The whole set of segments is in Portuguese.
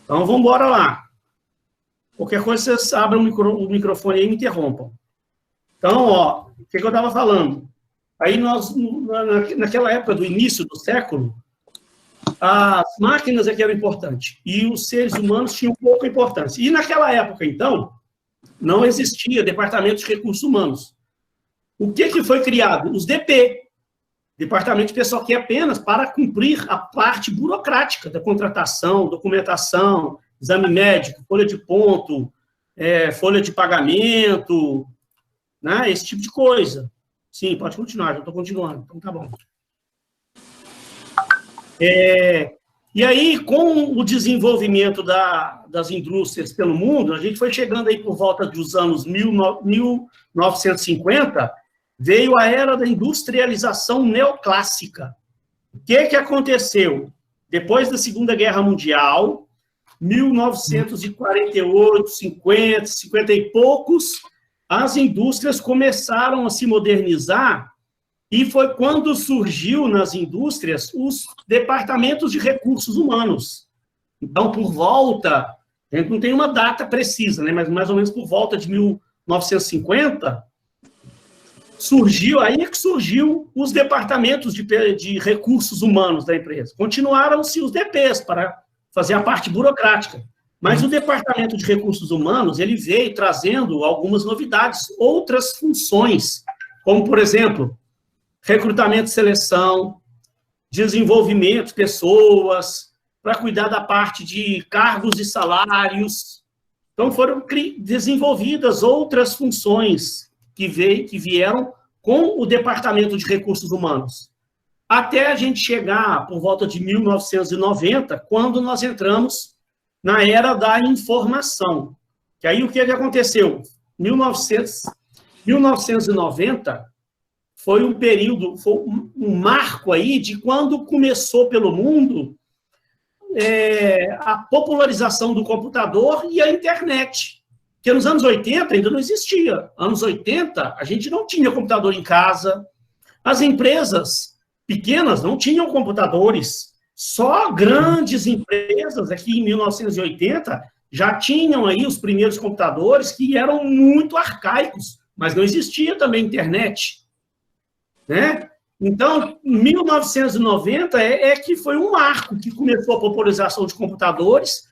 Então, vamos embora lá. Qualquer coisa, vocês abram o microfone aí e me interrompam. Então, ó, o que eu estava falando? Aí, naquela época do início do século, as máquinas é que eram importantes, e os seres humanos tinham pouca importância. E naquela época, então, não existia departamento de recursos humanos. O que foi criado? Os DP, Departamento de Pessoal, que é apenas para cumprir a parte burocrática da contratação, documentação, exame médico, folha de ponto, folha de pagamento, né, esse tipo de coisa. Sim, pode continuar, já estou continuando, então tá bom. E aí, com o desenvolvimento das indústrias pelo mundo, a gente foi chegando aí por volta dos anos 1950, veio a era da industrialização neoclássica. O que aconteceu? Depois da Segunda Guerra Mundial, 1948, 50, 50 e poucos, as indústrias começaram a se modernizar, e foi quando surgiu nas indústrias os departamentos de recursos humanos. Então, por volta, a gente não tem uma data precisa, né, mas mais ou menos por volta de 1950, surgiu os departamentos de recursos humanos da empresa. Continuaram-se os DPs para fazer a parte burocrática. Mas o departamento de recursos humanos, ele veio trazendo algumas novidades, outras funções, como, por exemplo, recrutamento e seleção, desenvolvimento de pessoas, para cuidar da parte de cargos e salários. Então, foram desenvolvidas outras funções que vieram com o Departamento de Recursos Humanos. Até a gente chegar por volta de 1990, quando nós entramos na era da informação. Que aí o que aconteceu? 1990 foi um período, foi um marco aí de quando começou pelo mundo a popularização do computador e a internet. Porque nos anos 80 ainda não existia. Anos 80, a gente não tinha computador em casa. As empresas pequenas não tinham computadores. Só grandes empresas, aqui em 1980, já tinham aí os primeiros computadores que eram muito arcaicos, mas não existia também internet, né? Então, 1990 que foi um marco que começou a popularização de computadores,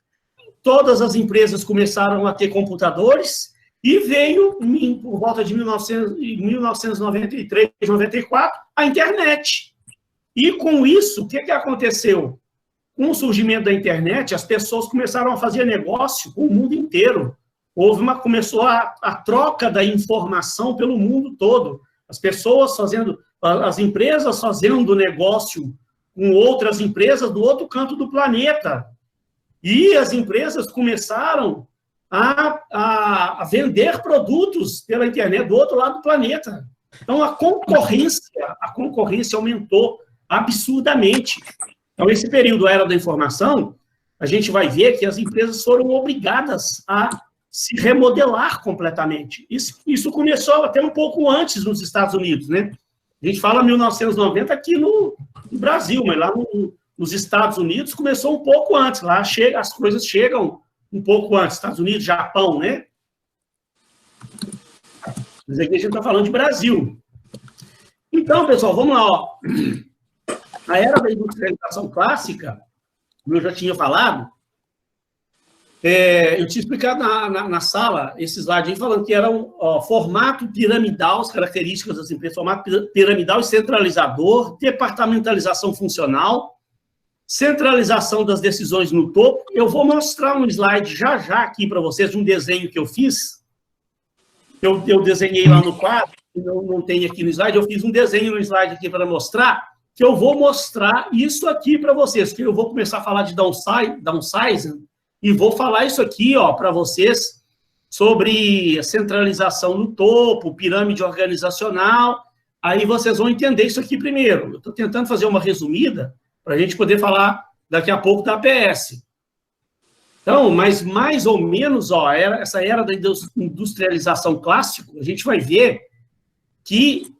todas as empresas começaram a ter computadores, e veio, por volta de 1993, 94, a internet. E com isso, o que aconteceu? Com o surgimento da internet, as pessoas começaram a fazer negócio com o mundo inteiro. Começou a troca da informação pelo mundo todo. As empresas fazendo negócio com outras empresas do outro canto do planeta. E as empresas começaram a vender produtos pela internet do outro lado do planeta. Então, a concorrência aumentou absurdamente. Então, esse período era da informação, a gente vai ver que as empresas foram obrigadas a se remodelar completamente. Isso começou até um pouco antes nos Estados Unidos, né? A gente fala 1990 aqui no Brasil, mas lá nos Estados Unidos começou um pouco antes. Lá as coisas chegam um pouco antes. Estados Unidos, Japão, né? Mas aqui a gente está falando de Brasil. Então, pessoal, vamos lá, ó. A era da industrialização clássica, como eu já tinha falado, eu tinha explicado na sala esse slide aí, falando que era um formato piramidal, as características das empresas, formato piramidal e centralizador, departamentalização funcional, centralização das decisões no topo. Eu vou mostrar um slide já aqui para vocês, de um desenho que eu fiz. Eu desenhei lá no quadro, não tem aqui no slide, eu fiz um desenho no slide aqui para mostrar, que eu vou mostrar isso aqui para vocês, que eu vou começar a falar de downsizing, e vou falar isso aqui para vocês, sobre a centralização no topo, pirâmide organizacional. Aí vocês vão entender isso aqui primeiro. Eu estou tentando fazer uma resumida, para a gente poder falar daqui a pouco da APS. Então, mas mais ou menos, essa era da industrialização clássica, a gente vai ver que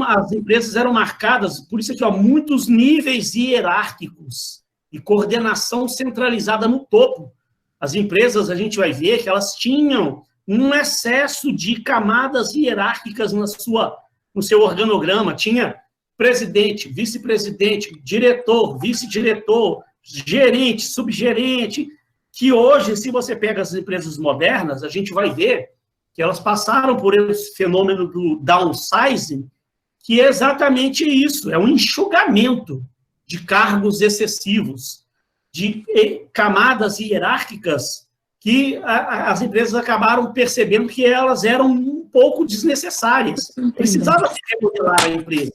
as empresas eram marcadas, por isso aqui, muitos níveis hierárquicos. e coordenação centralizada no topo. As empresas, a gente vai ver que elas tinham um excesso de camadas hierárquicas no seu organograma. Tinha presidente, vice-presidente, diretor, vice-diretor, gerente, subgerente, que hoje, se você pega as empresas modernas, a gente vai ver que elas passaram por esse fenômeno do downsizing, que é exatamente isso, é um enxugamento de cargos excessivos, de camadas hierárquicas que as empresas acabaram percebendo que elas eram um pouco desnecessárias. Precisava se remodelar a empresa,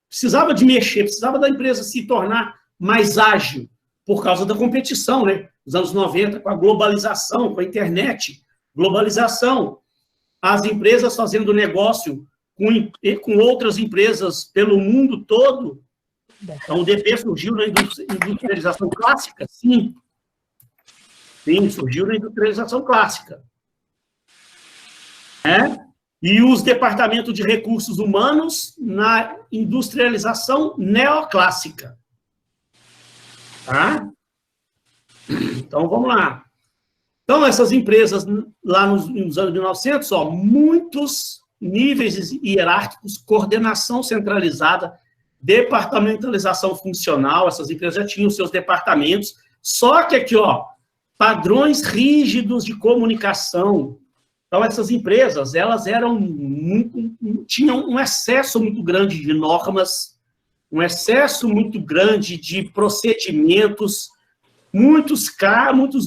precisava de mexer, precisava da empresa se tornar mais ágil por causa da competição, né? Nos anos 90, com a globalização, com a internet, globalização, as empresas fazendo negócio com outras empresas pelo mundo todo. Então, o DP surgiu na industrialização clássica? Sim. Sim, surgiu na industrialização clássica. E os departamentos de recursos humanos na industrialização neoclássica. Tá? Então, vamos lá. Então, essas empresas, lá nos anos 1900, muitos níveis hierárquicos, coordenação centralizada, departamentalização funcional, essas empresas já tinham seus departamentos, só que aqui, padrões rígidos de comunicação. Então, essas empresas, elas tinham um excesso muito grande de normas, um excesso muito grande de procedimentos, muitos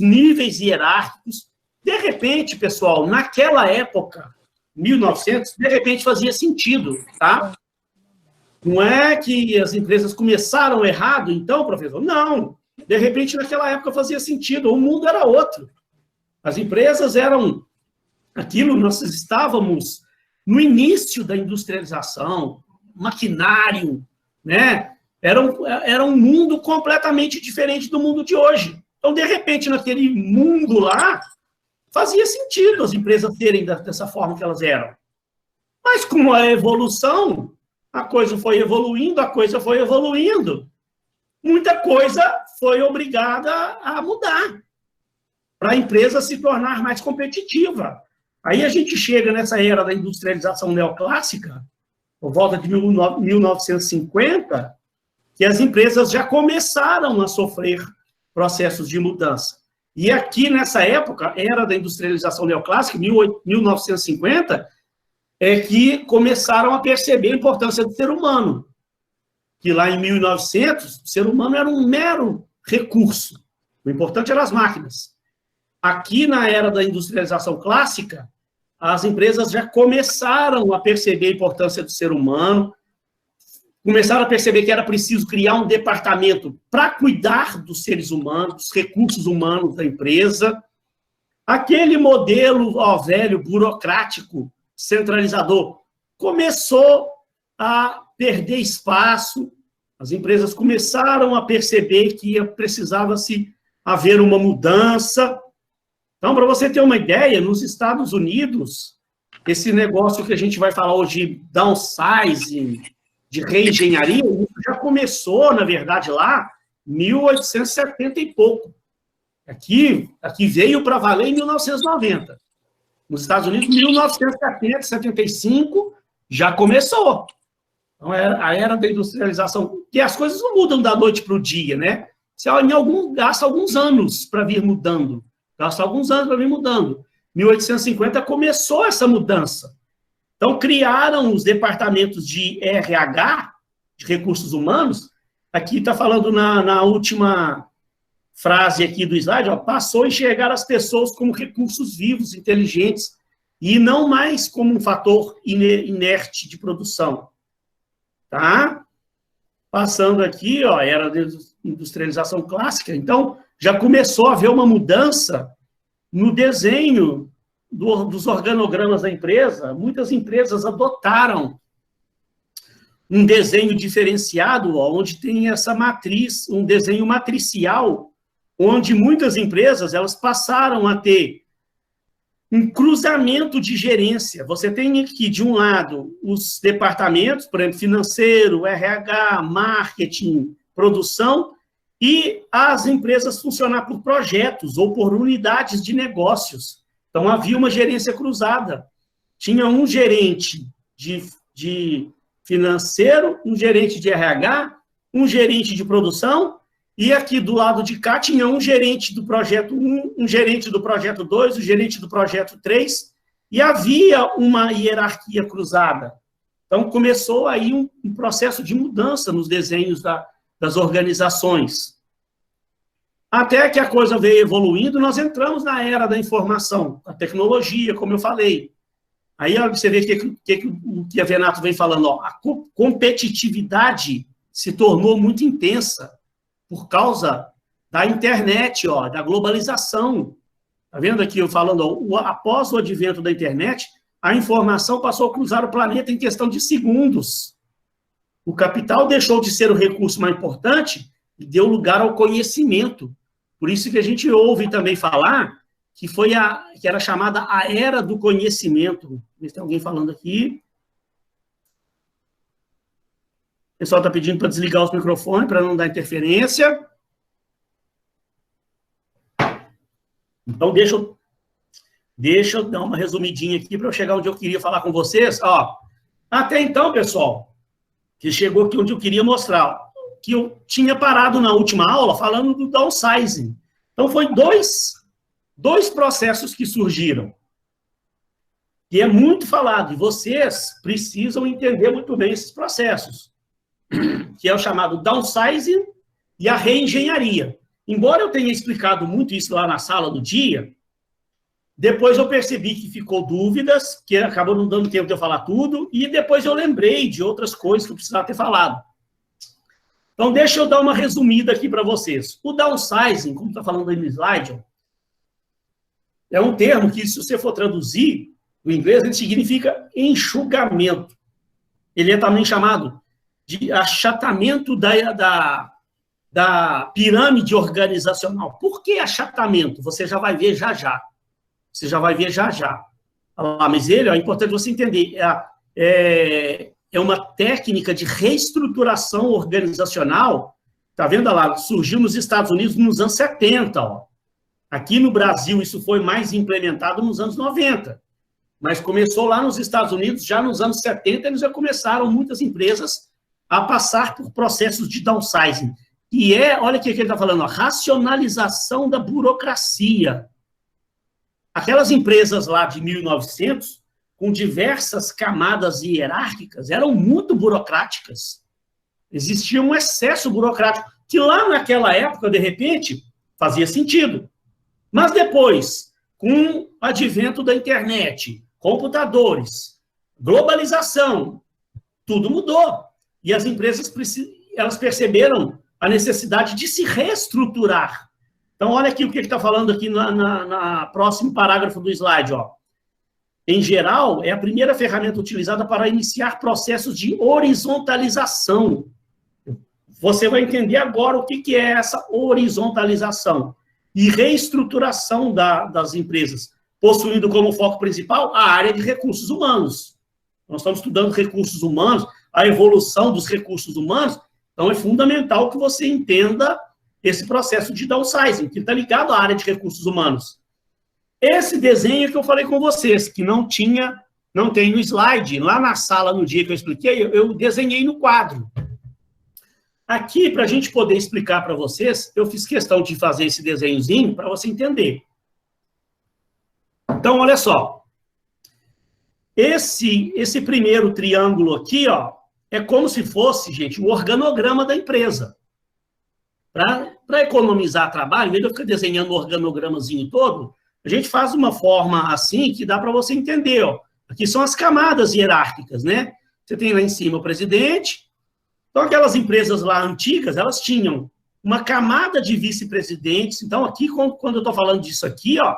níveis hierárquicos. De repente, pessoal, naquela época, 1900, de repente fazia sentido, tá? Não é que as empresas começaram errado, então, professor? Não. De repente, naquela época fazia sentido, o mundo era outro. As empresas eram aquilo, nós estávamos no início da industrialização, maquinário, né? Era um mundo completamente diferente do mundo de hoje. Então, de repente, naquele mundo lá, fazia sentido as empresas terem dessa forma que elas eram. Mas com a evolução, a coisa foi evoluindo, muita coisa foi obrigada a mudar para a empresa se tornar mais competitiva. Aí a gente chega nessa era da industrialização neoclássica, por volta de 1950, que as empresas já começaram a sofrer processos de mudança. E aqui, nessa época, era da industrialização neoclássica, 1950, é que começaram a perceber a importância do ser humano. Que lá em 1900, o ser humano era um mero recurso. O importante eram as máquinas. Aqui, na era da industrialização clássica, as empresas já começaram a perceber a importância do ser humano, começaram a perceber que era preciso criar um departamento para cuidar dos seres humanos, dos recursos humanos da empresa. Aquele modelo, velho, burocrático, centralizador, começou a perder espaço, as empresas começaram a perceber que precisava-se haver uma mudança. Então, para você ter uma ideia, nos Estados Unidos, esse negócio que a gente vai falar hoje, downsizing, de reengenharia, já começou, na verdade, lá, em 1870 e pouco. Aqui veio para valer em 1990. Nos Estados Unidos, 1970, 75, já começou. Então, a era da industrialização, que as coisas não mudam da noite para o dia, né? Você gasta alguns anos para vir mudando. 1850 começou essa mudança. Então, criaram os departamentos de RH, de recursos humanos. Aqui está falando na última frase aqui do slide, passou a enxergar as pessoas como recursos vivos, inteligentes, e não mais como um fator inerte de produção. Tá? Passando aqui, era a industrialização clássica. Então, já começou a haver uma mudança no desenho dos organogramas da empresa. Muitas empresas adotaram um desenho diferenciado, onde tem essa matriz, um desenho matricial, onde muitas empresas elas passaram a ter um cruzamento de gerência. Você tem aqui, de um lado, os departamentos, por exemplo, financeiro, RH, marketing, produção, e as empresas funcionar por projetos ou por unidades de negócios. Então, havia uma gerência cruzada. Tinha um gerente de financeiro, um gerente de RH, um gerente de produção, e aqui do lado de cá tinha um gerente do projeto 1, um gerente do projeto 2, um gerente do projeto 3, e havia uma hierarquia cruzada. Então, começou aí um processo de mudança nos desenhos das organizações. Até que a coisa veio evoluindo, nós entramos na era da informação, da tecnologia, como eu falei. Aí você vê o que a Venato vem falando, ó, a competitividade se tornou muito intensa por causa da internet, ó, da globalização. Está vendo aqui eu falando, ó, após o advento da internet, a informação passou a cruzar o planeta em questão de segundos. O capital deixou de ser o recurso mais importante e deu lugar ao conhecimento. Por isso que a gente ouve também falar que que era chamada a era do conhecimento. Tem alguém falando aqui. O pessoal está pedindo para desligar os microfones, para não dar interferência. Então, deixa eu dar uma resumidinha aqui para eu chegar onde eu queria falar com vocês. Ó, até então, pessoal, que chegou aqui onde eu queria mostrar, que eu tinha parado na última aula falando do downsizing. Então, foi dois processos que surgiram. E é muito falado, e vocês precisam entender muito bem esses processos, que é o chamado downsizing e a reengenharia. Embora eu tenha explicado muito isso lá na sala do dia, depois eu percebi que ficou dúvidas, que acabou não dando tempo de eu falar tudo, e depois eu lembrei de outras coisas que eu precisava ter falado. Então, deixa eu dar uma resumida aqui para vocês. O downsizing, como está falando aí no slide, ó, é um termo que, se você for traduzir do inglês, ele significa enxugamento. Ele é também chamado de achatamento da pirâmide organizacional. Por que achatamento? Você já vai ver já já. Você já vai ver já já. Mas é importante você entender. É uma técnica de reestruturação organizacional. Está vendo lá? Surgiu nos Estados Unidos nos anos 70. Ó. Aqui no Brasil, isso foi mais implementado nos anos 90. Mas começou lá nos Estados Unidos, já nos anos 70, eles já começaram muitas empresas a passar por processos de downsizing. E olha o que ele está falando, a racionalização da burocracia. Aquelas empresas lá de 1900, com diversas camadas hierárquicas, eram muito burocráticas. Existia um excesso burocrático, que lá naquela época, de repente, fazia sentido. Mas depois, com o advento da internet, computadores, globalização, tudo mudou. E as empresas elas perceberam a necessidade de se reestruturar. Então, olha aqui o que ele está falando aqui na próximo parágrafo do slide. Ó. Em geral, é a primeira ferramenta utilizada para iniciar processos de horizontalização. Você vai entender agora o que é essa horizontalização e reestruturação das empresas, possuindo como foco principal a área de recursos humanos. Nós estamos estudando recursos humanos, a evolução dos recursos humanos, então é fundamental que você entenda esse processo de downsizing, que está ligado à área de recursos humanos. Esse desenho que eu falei com vocês, que não tem no slide, lá na sala, no dia que eu expliquei, eu desenhei no quadro. Aqui, para a gente poder explicar para vocês, eu fiz questão de fazer esse desenhozinho para você entender. Então, olha só. Esse primeiro triângulo aqui, ó, é como se fosse, gente, o organograma da empresa. Para economizar trabalho, em vez de eu ficar desenhando o organogramazinho todo, a gente faz uma forma assim que dá para você entender. Ó. Aqui são as camadas hierárquicas, né? Você tem lá em cima o presidente. Então, aquelas empresas lá antigas, elas tinham uma camada de vice-presidentes. Então, aqui, quando eu estou falando disso aqui, ó,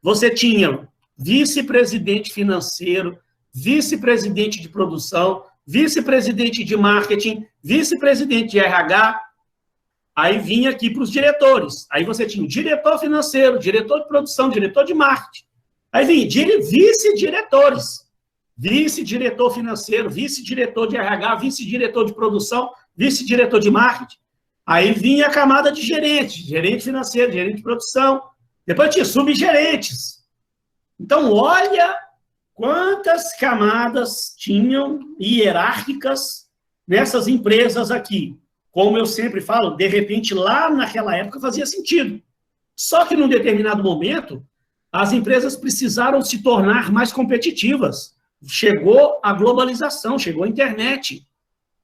você tinha vice-presidente financeiro, vice-presidente de produção, vice-presidente de marketing, vice-presidente de RH. Aí vinha aqui para os diretores. Aí você tinha o diretor financeiro, diretor de produção, diretor de marketing. Aí vinha vice-diretores. Vice-diretor financeiro, vice-diretor de RH, vice-diretor de produção, vice-diretor de marketing. Aí vinha a camada de gerente, gerente financeiro, gerente de produção. Depois tinha subgerentes. Então, olha quantas camadas tinham hierárquicas nessas empresas aqui. Como eu sempre falo, de repente, lá naquela época fazia sentido. Só que, num determinado momento, as empresas precisaram se tornar mais competitivas. Chegou a globalização, chegou a internet.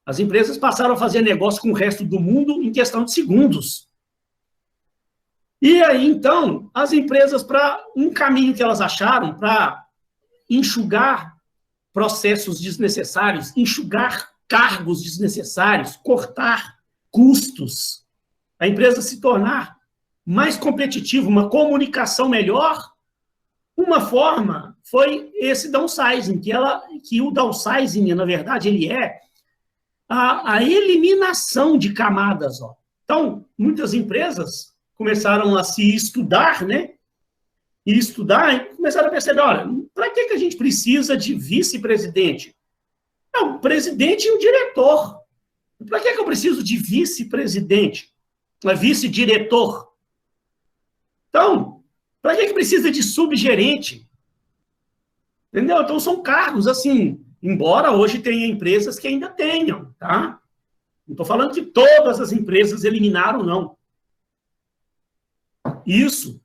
As empresas passaram a fazer negócio com o resto do mundo em questão de segundos. E aí, então, as empresas, para um caminho que elas acharam para enxugar processos desnecessários, enxugar cargos desnecessários, cortar custos, a empresa se tornar mais competitiva, uma comunicação melhor, uma forma foi esse downsizing, que o downsizing, na verdade, ele é a eliminação de camadas. Ó. Então, muitas empresas começaram a se estudar, né? E estudar, e começaram a perceber, olha, para que a gente precisa de vice-presidente? É o presidente e o diretor. Para que eu preciso de vice-presidente? Vice-diretor? Então, para que precisa de subgerente? Entendeu? Então, são cargos, assim, embora hoje tenha empresas que ainda tenham, tá? Não estou falando que todas as empresas eliminaram, não. Isso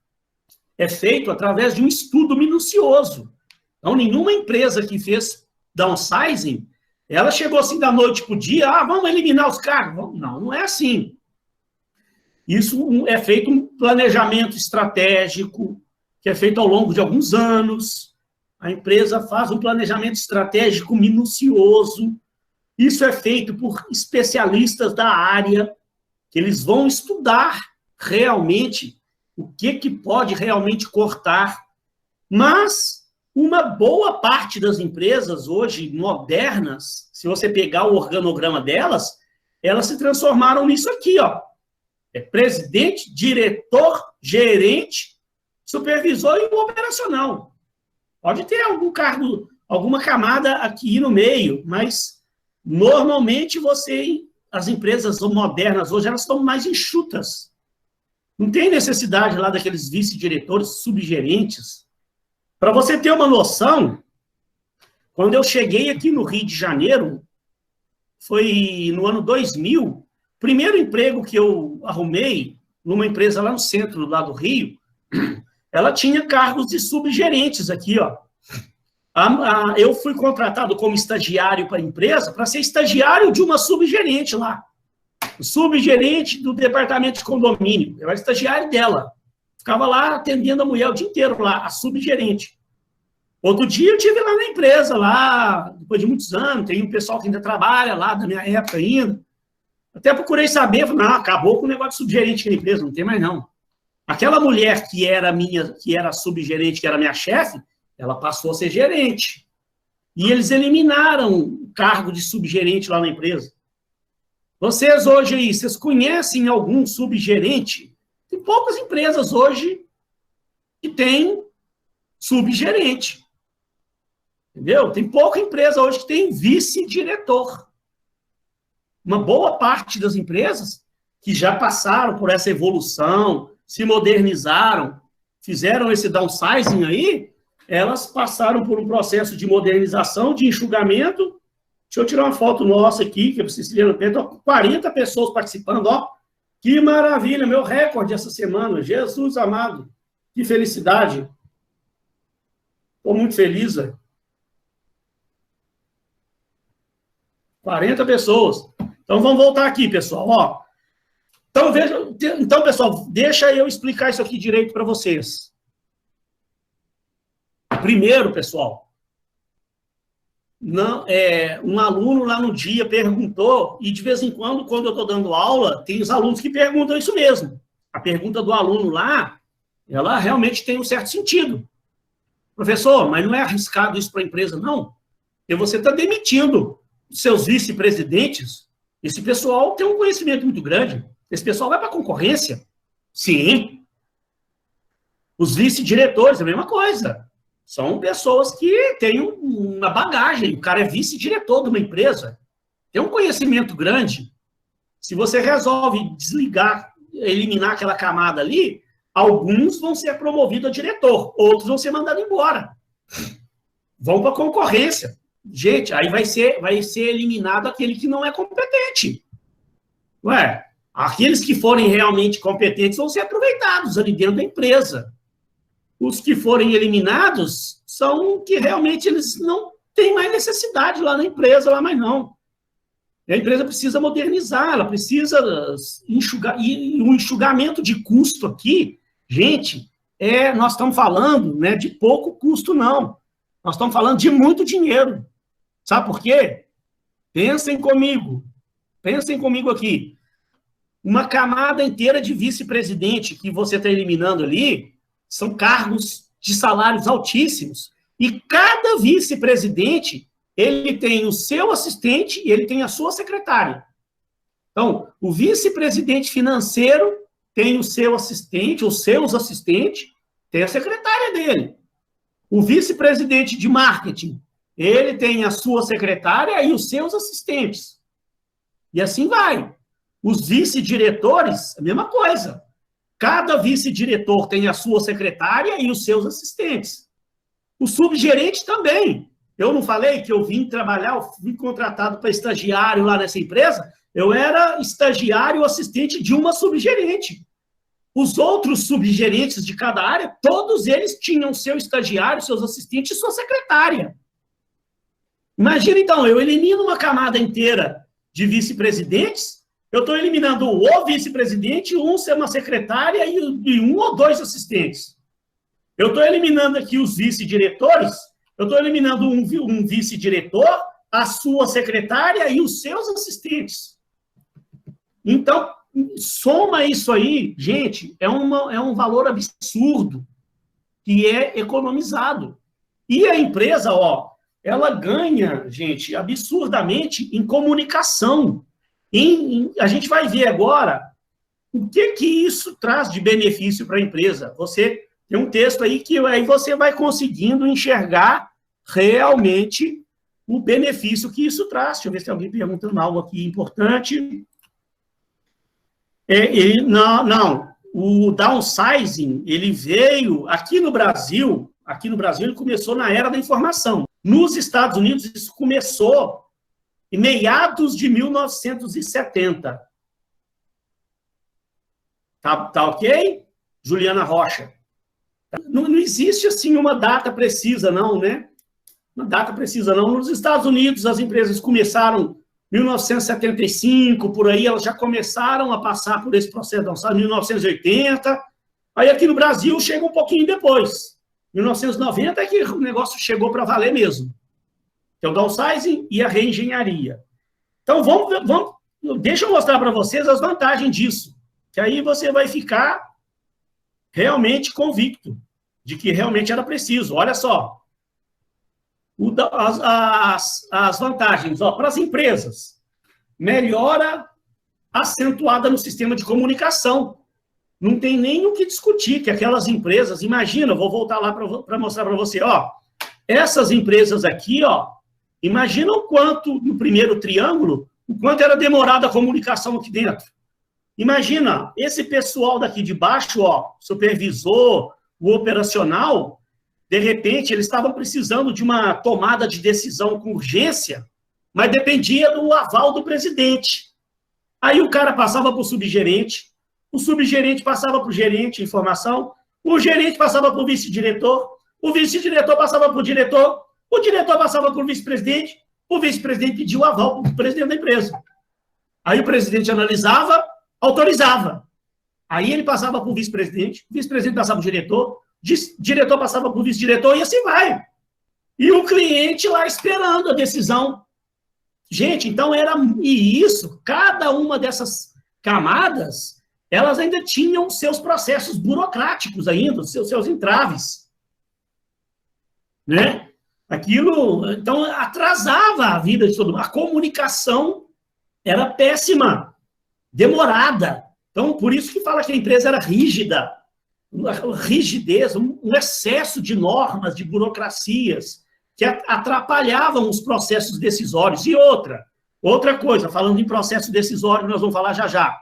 é feito através de um estudo minucioso. Então, nenhuma empresa que fez downsizing, ela chegou assim da noite para o dia, vamos eliminar os cargos. Não, não é assim. Isso é feito um planejamento estratégico, que é feito ao longo de alguns anos. A empresa faz um planejamento estratégico minucioso. Isso é feito por especialistas da área, que eles vão estudar realmente o que pode realmente cortar. Mas uma boa parte das empresas hoje modernas, se você pegar o organograma delas, elas se transformaram nisso aqui, ó. É presidente, diretor, gerente, supervisor e operacional. Pode ter algum cargo, alguma camada aqui no meio, mas normalmente as empresas modernas hoje, elas estão mais enxutas. Não tem necessidade lá daqueles vice-diretores, subgerentes. Para você ter uma noção, quando eu cheguei aqui no Rio de Janeiro, foi no ano 2000, o primeiro emprego que eu arrumei, numa empresa lá no centro, lá do Rio, ela tinha cargos de subgerentes aqui, ó. Eu fui contratado como estagiário para a empresa, para ser estagiário de uma subgerente lá. O subgerente do departamento de condomínio. Eu era estagiário dela. Ficava lá atendendo a mulher o dia inteiro lá, a subgerente. Outro dia eu estive lá na empresa, lá, depois de muitos anos, tem um pessoal que ainda trabalha lá, da minha época ainda. Até procurei saber, falei, não, acabou com o negócio de subgerente na empresa, não tem mais não. Aquela mulher que era subgerente, que era minha chefe, ela passou a ser gerente. E eles eliminaram o cargo de subgerente lá na empresa. Vocês hoje aí, vocês conhecem algum subgerente? Tem poucas empresas hoje que tem subgerente. Entendeu? Tem pouca empresa hoje que tem vice-diretor. Uma boa parte das empresas que já passaram por essa evolução, se modernizaram, fizeram esse downsizing aí, elas passaram por um processo de modernização, de enxugamento. Deixa eu tirar uma foto nossa aqui, que vocês viram, 40 pessoas participando, ó. Que maravilha, meu recorde essa semana, Jesus amado. Que felicidade. Estou muito feliz, velho. 40 pessoas. Então, vamos voltar aqui, pessoal, ó. Então, pessoal, deixa eu explicar isso aqui direito para vocês. Primeiro, pessoal, um aluno lá no dia perguntou, e de vez em quando eu estou dando aula, tem os alunos que perguntam isso mesmo. A pergunta do aluno lá, ela realmente tem um certo sentido. Professor, mas não é arriscado isso para a empresa, não? Porque você está demitindo os seus vice-presidentes, esse pessoal tem um conhecimento muito grande. Esse pessoal vai para a concorrência? Sim. Os vice-diretores, a mesma coisa. São pessoas que têm uma bagagem. O cara é vice-diretor de uma empresa. Tem um conhecimento grande. Se você resolve desligar, eliminar aquela camada ali, alguns vão ser promovidos a diretor, outros vão ser mandados embora. Vão para a concorrência. Gente, aí vai ser eliminado aquele que não é competente. Ué, aqueles que forem realmente competentes vão ser aproveitados ali dentro da empresa. Os que forem eliminados são que realmente eles não têm mais necessidade lá na empresa, lá mais não. A empresa precisa modernizar, ela precisa enxugar. E o enxugamento de custo aqui, gente, nós estamos falando, né, de pouco custo, não. Nós estamos falando de muito dinheiro. Sabe por quê? Pensem comigo aqui. Uma camada inteira de vice-presidente que você está eliminando ali são cargos de salários altíssimos. E cada vice-presidente, ele tem o seu assistente e ele tem a sua secretária. Então, o vice-presidente financeiro tem o seu assistente, os seus assistentes, tem a secretária dele. O vice-presidente de marketing, ele tem a sua secretária e os seus assistentes. E assim vai. Os vice-diretores, a mesma coisa. Cada vice-diretor tem a sua secretária e os seus assistentes. O subgerente também. Eu não falei que eu vim trabalhar, eu fui contratado para estagiário lá nessa empresa, eu era estagiário assistente de uma subgerente. Os outros subgerentes de cada área, todos eles tinham seu estagiário, seus assistentes e sua secretária. Imagina, então, eu elimino uma camada inteira de vice-presidentes, eu estou eliminando o vice-presidente, uma secretária e um ou dois assistentes. Eu estou eliminando aqui os vice-diretores, eu estou eliminando um vice-diretor, a sua secretária e os seus assistentes. Então, soma isso aí, gente, é um valor absurdo que é economizado. E a empresa, ela ganha, gente, absurdamente em comunicação. A gente vai ver agora o que isso traz de benefício para a empresa. Você tem um texto aí que aí você vai conseguindo enxergar realmente o benefício que isso traz. Deixa eu ver se tem alguém perguntando algo aqui importante. O downsizing, ele veio aqui no Brasil ele começou na era da informação. Nos Estados Unidos, isso começou em meados de 1970. Tá ok? Juliana Rocha. Não existe, assim, uma data precisa, não, né? Uma data precisa, não. Nos Estados Unidos, as empresas começaram em 1975, por aí, elas já começaram a passar por esse processo de downsizing, em 1980. Aí, aqui no Brasil, chega um pouquinho depois. 1990 é que o negócio chegou para valer mesmo. Que é o downsizing e a reengenharia. Então, deixa eu mostrar para vocês as vantagens disso. Que aí você vai ficar realmente convicto de que realmente era preciso. Olha só. As vantagens, para as empresas. Melhora acentuada no sistema de comunicação. Não tem nem o que discutir, que aquelas empresas, imagina, vou voltar lá para mostrar para você, essas empresas aqui, imagina o quanto, no primeiro triângulo, o quanto era demorada a comunicação aqui dentro. Imagina, esse pessoal daqui de baixo, supervisor, o operacional, de repente, eles estavam precisando de uma tomada de decisão com urgência, mas dependia do aval do presidente. Aí o cara passava para o subgerente passava para o gerente de informação, o gerente passava para o vice-diretor passava para o diretor passava para o vice-presidente pediu o aval para o presidente da empresa. Aí o presidente analisava, autorizava. Aí ele passava para o vice-presidente passava para o diretor passava para o vice-diretor e assim vai. E o cliente lá esperando a decisão. Gente, então cada uma dessas camadas, elas ainda tinham seus processos burocráticos ainda, seus entraves. Né? Aquilo, então, atrasava a vida de todo mundo. A comunicação era péssima, demorada. Então, por isso que fala que a empresa era rígida. Uma rigidez, um excesso de normas, de burocracias, que atrapalhavam os processos decisórios. E outra, Outra coisa, falando em processo decisório, nós vamos falar já já.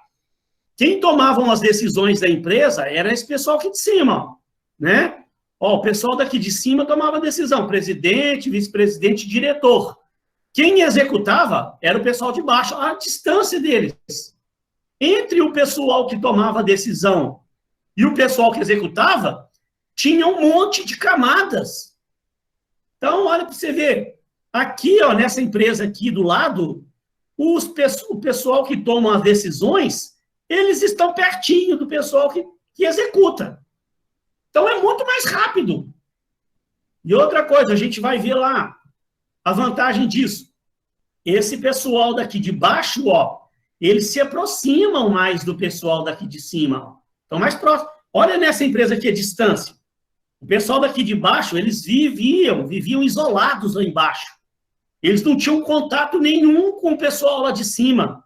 Quem tomavam as decisões da empresa era esse pessoal aqui de cima, né? Ó, o pessoal daqui de cima tomava decisão, presidente, vice-presidente, diretor. Quem executava era o pessoal de baixo, a distância deles. Entre o pessoal que tomava a decisão e o pessoal que executava, tinha um monte de camadas. Então, olha para você ver. Aqui, ó, nessa empresa aqui do lado, o pessoal que toma as decisões, eles estão pertinho do pessoal que executa. Então, é muito mais rápido. E outra coisa, a gente vai ver lá a vantagem disso. Esse pessoal daqui de baixo, ó, eles se aproximam mais do pessoal daqui de cima. Ó. Estão mais próximos. Olha nessa empresa aqui a distância. O pessoal daqui de baixo, eles viviam isolados lá embaixo. Eles não tinham contato nenhum com o pessoal lá de cima.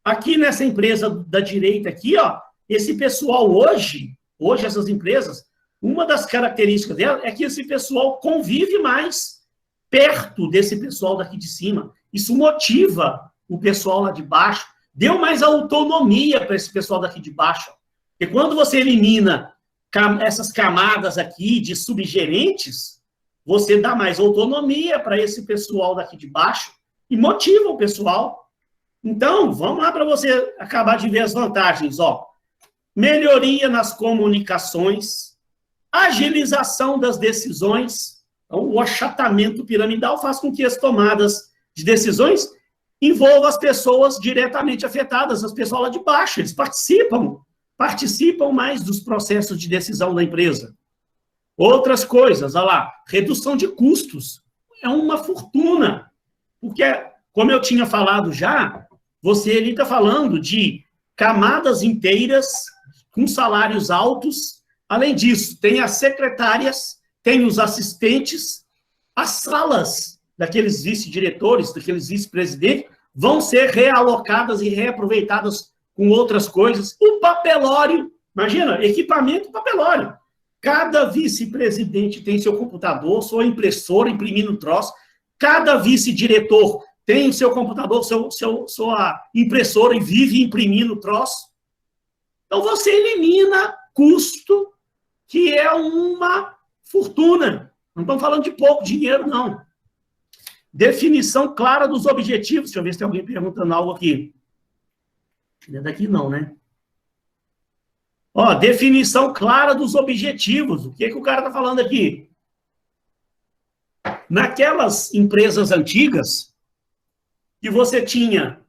Aqui nessa empresa da direita aqui, ó, esse pessoal hoje essas empresas, uma das características dela é que esse pessoal convive mais perto desse pessoal daqui de cima. Isso motiva o pessoal lá de baixo, deu mais autonomia para esse pessoal daqui de baixo. Porque quando você elimina essas camadas aqui de subgerentes, você dá mais autonomia para esse pessoal daqui de baixo e motiva o pessoal. Então, vamos lá para você acabar de ver as vantagens. Ó. Melhoria nas comunicações, agilização das decisões. Então, o achatamento piramidal faz com que as tomadas de decisões envolvam as pessoas diretamente afetadas, as pessoas lá de baixo. Eles participam mais dos processos de decisão da empresa. Outras coisas, olha lá, redução de custos. É uma fortuna. Porque, como eu tinha falado já, você ali está falando de camadas inteiras com salários altos. Além disso, tem as secretárias, tem os assistentes, as salas daqueles vice-diretores, daqueles vice-presidentes, vão ser realocadas e reaproveitadas com outras coisas. O papelório, imagina, equipamento papelório. Cada vice-presidente tem seu computador, sua impressora imprimindo troço. Cada vice-diretor tem o seu computador, sua impressora e vive imprimindo troço. Então, você elimina custo, que é uma fortuna. Não estamos falando de pouco dinheiro, não. Definição clara dos objetivos. Deixa eu ver se tem alguém perguntando algo aqui. Não é daqui não, né? Ó, definição clara dos objetivos. O que o cara está falando aqui? Naquelas empresas antigas, que você tinha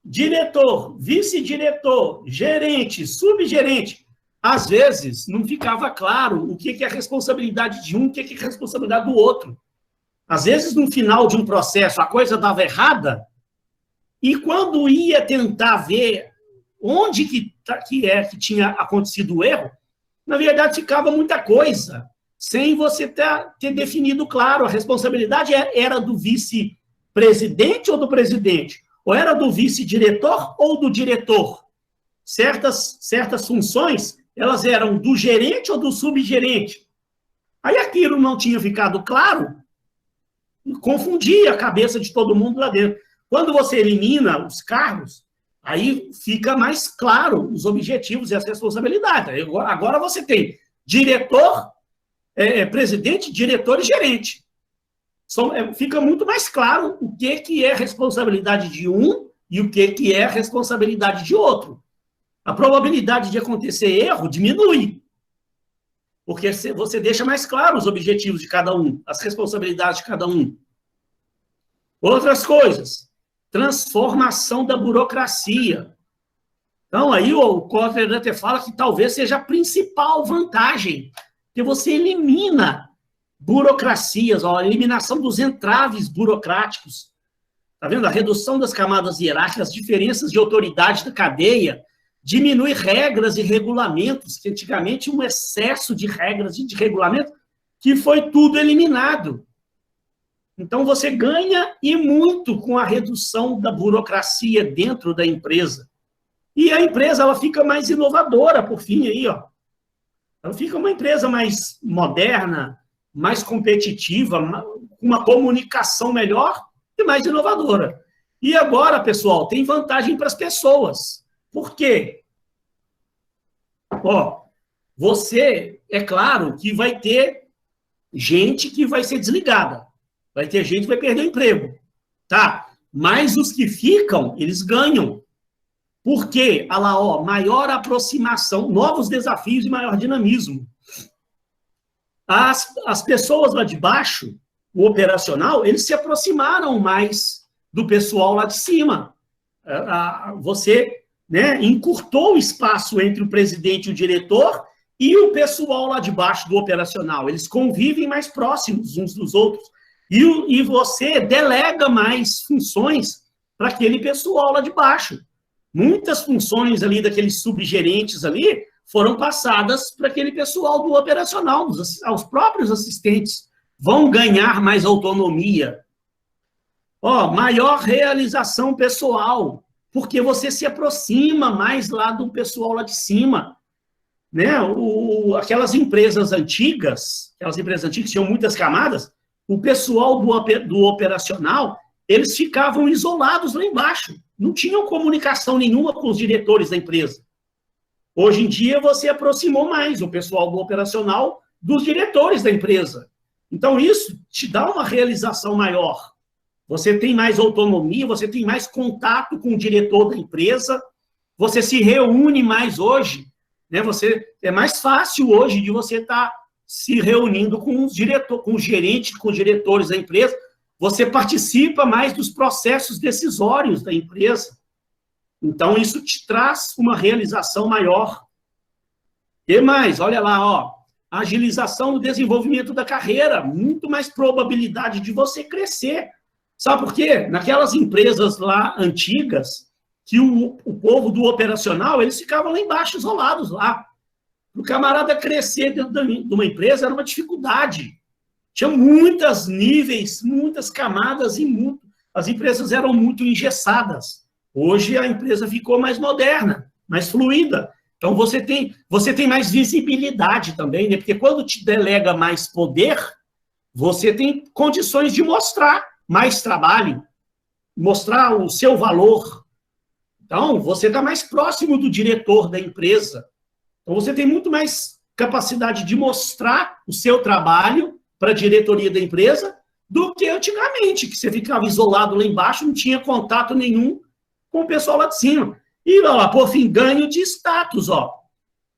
diretor, vice-diretor, gerente, subgerente, às vezes não ficava claro o que é a responsabilidade de um, o que é a responsabilidade do outro. Às vezes, no final de um processo, a coisa dava errada, e quando ia tentar ver onde que tinha acontecido o erro, na verdade, ficava muita coisa, sem você ter definido claro. A responsabilidade era do vice-presidente ou do presidente? Ou era do vice-diretor ou do diretor? Certas funções, elas eram do gerente ou do subgerente? Aí aquilo não tinha ficado claro, confundia a cabeça de todo mundo lá dentro. Quando você elimina os cargos, aí fica mais claro os objetivos e as responsabilidades. Agora você tem diretor, presidente, diretor e gerente. Fica muito mais claro o que é responsabilidade de um e o que é responsabilidade de outro. A probabilidade de acontecer erro diminui, porque você deixa mais claro os objetivos de cada um, as responsabilidades de cada um. Outras coisas, transformação da burocracia. Então, aí o Kotler até fala que talvez seja a principal vantagem, que você elimina burocracias, a eliminação dos entraves burocráticos. Está vendo? A redução das camadas hierárquicas, as diferenças de autoridade da cadeia, diminui regras e regulamentos, que antigamente um excesso de regras e de regulamento, que foi tudo eliminado. Então, você ganha e muito com a redução da burocracia dentro da empresa. E a empresa ela fica mais inovadora, por fim, aí, ó. Ela fica uma empresa mais moderna, mais competitiva, com uma comunicação melhor e mais inovadora. E agora, pessoal, tem vantagem para as pessoas. Por quê? Ó, você, é claro que vai ter gente que vai ser desligada. Vai ter gente que vai perder o emprego. Tá? Mas os que ficam, eles ganham. Por quê? Olha lá, ó, maior aproximação, novos desafios e maior dinamismo. As pessoas lá de baixo, o operacional, eles se aproximaram mais do pessoal lá de cima. Você, né, encurtou o espaço entre o presidente e o diretor e o pessoal lá de baixo do operacional. Eles convivem mais próximos uns dos outros. E você delega mais funções para aquele pessoal lá de baixo. Muitas funções ali daqueles subgerentes ali foram passadas para aquele pessoal do operacional, aos próprios assistentes. Vão ganhar mais autonomia. Ó, maior realização pessoal, porque você se aproxima mais lá do pessoal lá de cima. Né? Aquelas empresas antigas tinham muitas camadas, o pessoal do operacional, eles ficavam isolados lá embaixo. Não tinham comunicação nenhuma com os diretores da empresa. Hoje em dia, você aproximou mais o pessoal do operacional dos diretores da empresa. Então, isso te dá uma realização maior. Você tem mais autonomia, você tem mais contato com o diretor da empresa, você se reúne mais hoje, né? É mais fácil hoje de você estar se reunindo com os gerentes, com os diretores da empresa. Você participa mais dos processos decisórios da empresa. Então, isso te traz uma realização maior. E mais, olha lá, ó, agilização do desenvolvimento da carreira, muito mais probabilidade de você crescer. Sabe por quê? Naquelas empresas lá antigas, que o povo do operacional, eles ficavam lá embaixo, isolados lá. Para o camarada crescer dentro de uma empresa era uma dificuldade. Tinha muitos níveis, muitas camadas e as empresas eram muito engessadas. Hoje a empresa ficou mais moderna, mais fluida. Então você tem mais visibilidade também, né? Porque quando te delega mais poder, você tem condições de mostrar mais trabalho, mostrar o seu valor. Então, você está mais próximo do diretor da empresa. Então, você tem muito mais capacidade de mostrar o seu trabalho para a diretoria da empresa do que antigamente, que você ficava isolado lá embaixo, não tinha contato nenhum com o pessoal lá de cima. E, ó, por fim, ganho de status, ó.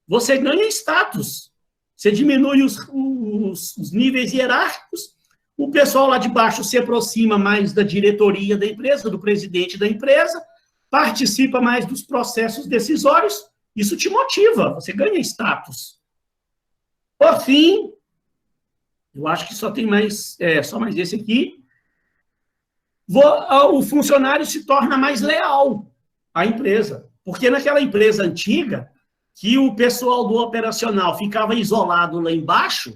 Você ganha status. Você diminui os níveis hierárquicos, o pessoal lá de baixo se aproxima mais da diretoria da empresa, do presidente da empresa, participa mais dos processos decisórios, isso te motiva, você ganha status. Por fim, eu acho que só tem mais, só mais esse aqui, o funcionário se torna mais leal à empresa, porque naquela empresa antiga, que o pessoal do operacional ficava isolado lá embaixo,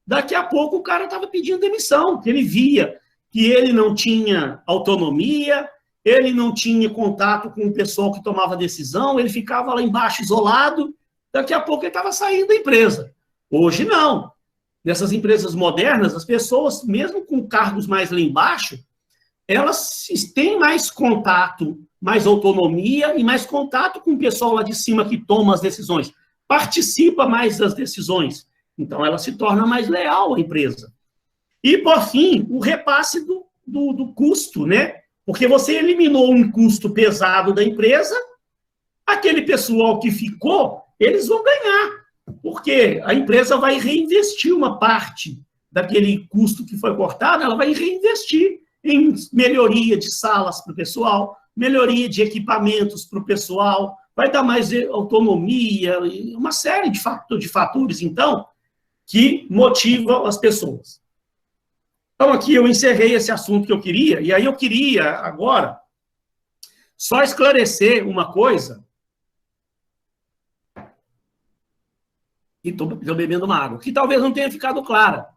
daqui a pouco o cara estava pedindo demissão, porque ele via que ele não tinha autonomia, ele não tinha contato com o pessoal que tomava decisão, ele ficava lá embaixo isolado, daqui a pouco ele estava saindo da empresa. Hoje não. Nessas empresas modernas, as pessoas, mesmo com cargos mais lá embaixo, elas têm mais contato, mais autonomia e mais contato com o pessoal lá de cima que toma as decisões, participa mais das decisões. Então, ela se torna mais leal à empresa. E, por fim, o repasse do custo, né? Porque você eliminou um custo pesado da empresa, aquele pessoal que ficou, eles vão ganhar, porque a empresa vai reinvestir uma parte daquele custo que foi cortado, ela vai reinvestir em melhoria de salas para o pessoal, melhoria de equipamentos para o pessoal, vai dar mais autonomia, uma série de fatores, então, que motivam as pessoas. Então, aqui eu encerrei esse assunto que eu queria, e aí eu queria, agora, só esclarecer uma coisa. E estou bebendo uma água, que talvez não tenha ficado clara.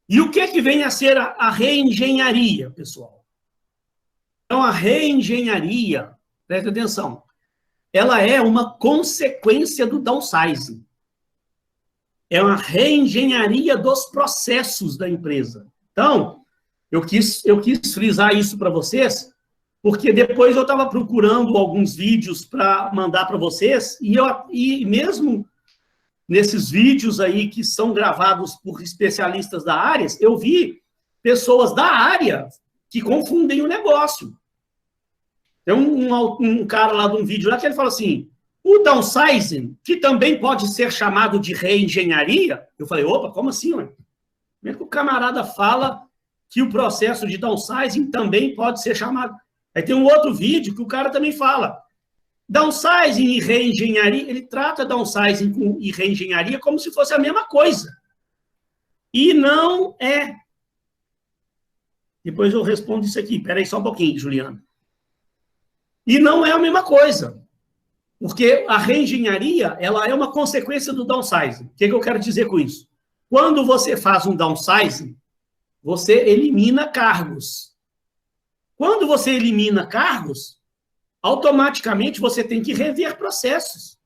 E o que vem a ser a reengenharia, pessoal? Então, a reengenharia, presta atenção, ela é uma consequência do downsizing. É uma reengenharia dos processos da empresa. Então, eu quis frisar isso para vocês, porque depois eu estava procurando alguns vídeos para mandar para vocês, e mesmo nesses vídeos aí que são gravados por especialistas da área, eu vi pessoas da área que confundem o negócio. Tem um cara lá de um vídeo lá que ele fala assim, o downsizing, que também pode ser chamado de reengenharia, eu falei, opa, como assim, ué? Como é que o camarada fala que o processo de downsizing também pode ser chamado? Aí tem um outro vídeo que o cara também fala, downsizing e reengenharia, ele trata downsizing e reengenharia como se fosse a mesma coisa. E não é. Depois eu respondo isso aqui. Espera aí só um pouquinho, Juliana. E não é a mesma coisa. Porque a reengenharia, ela é uma consequência do downsizing. O que eu quero dizer com isso? Quando você faz um downsizing, você elimina cargos. Quando você elimina cargos, automaticamente você tem que rever processos.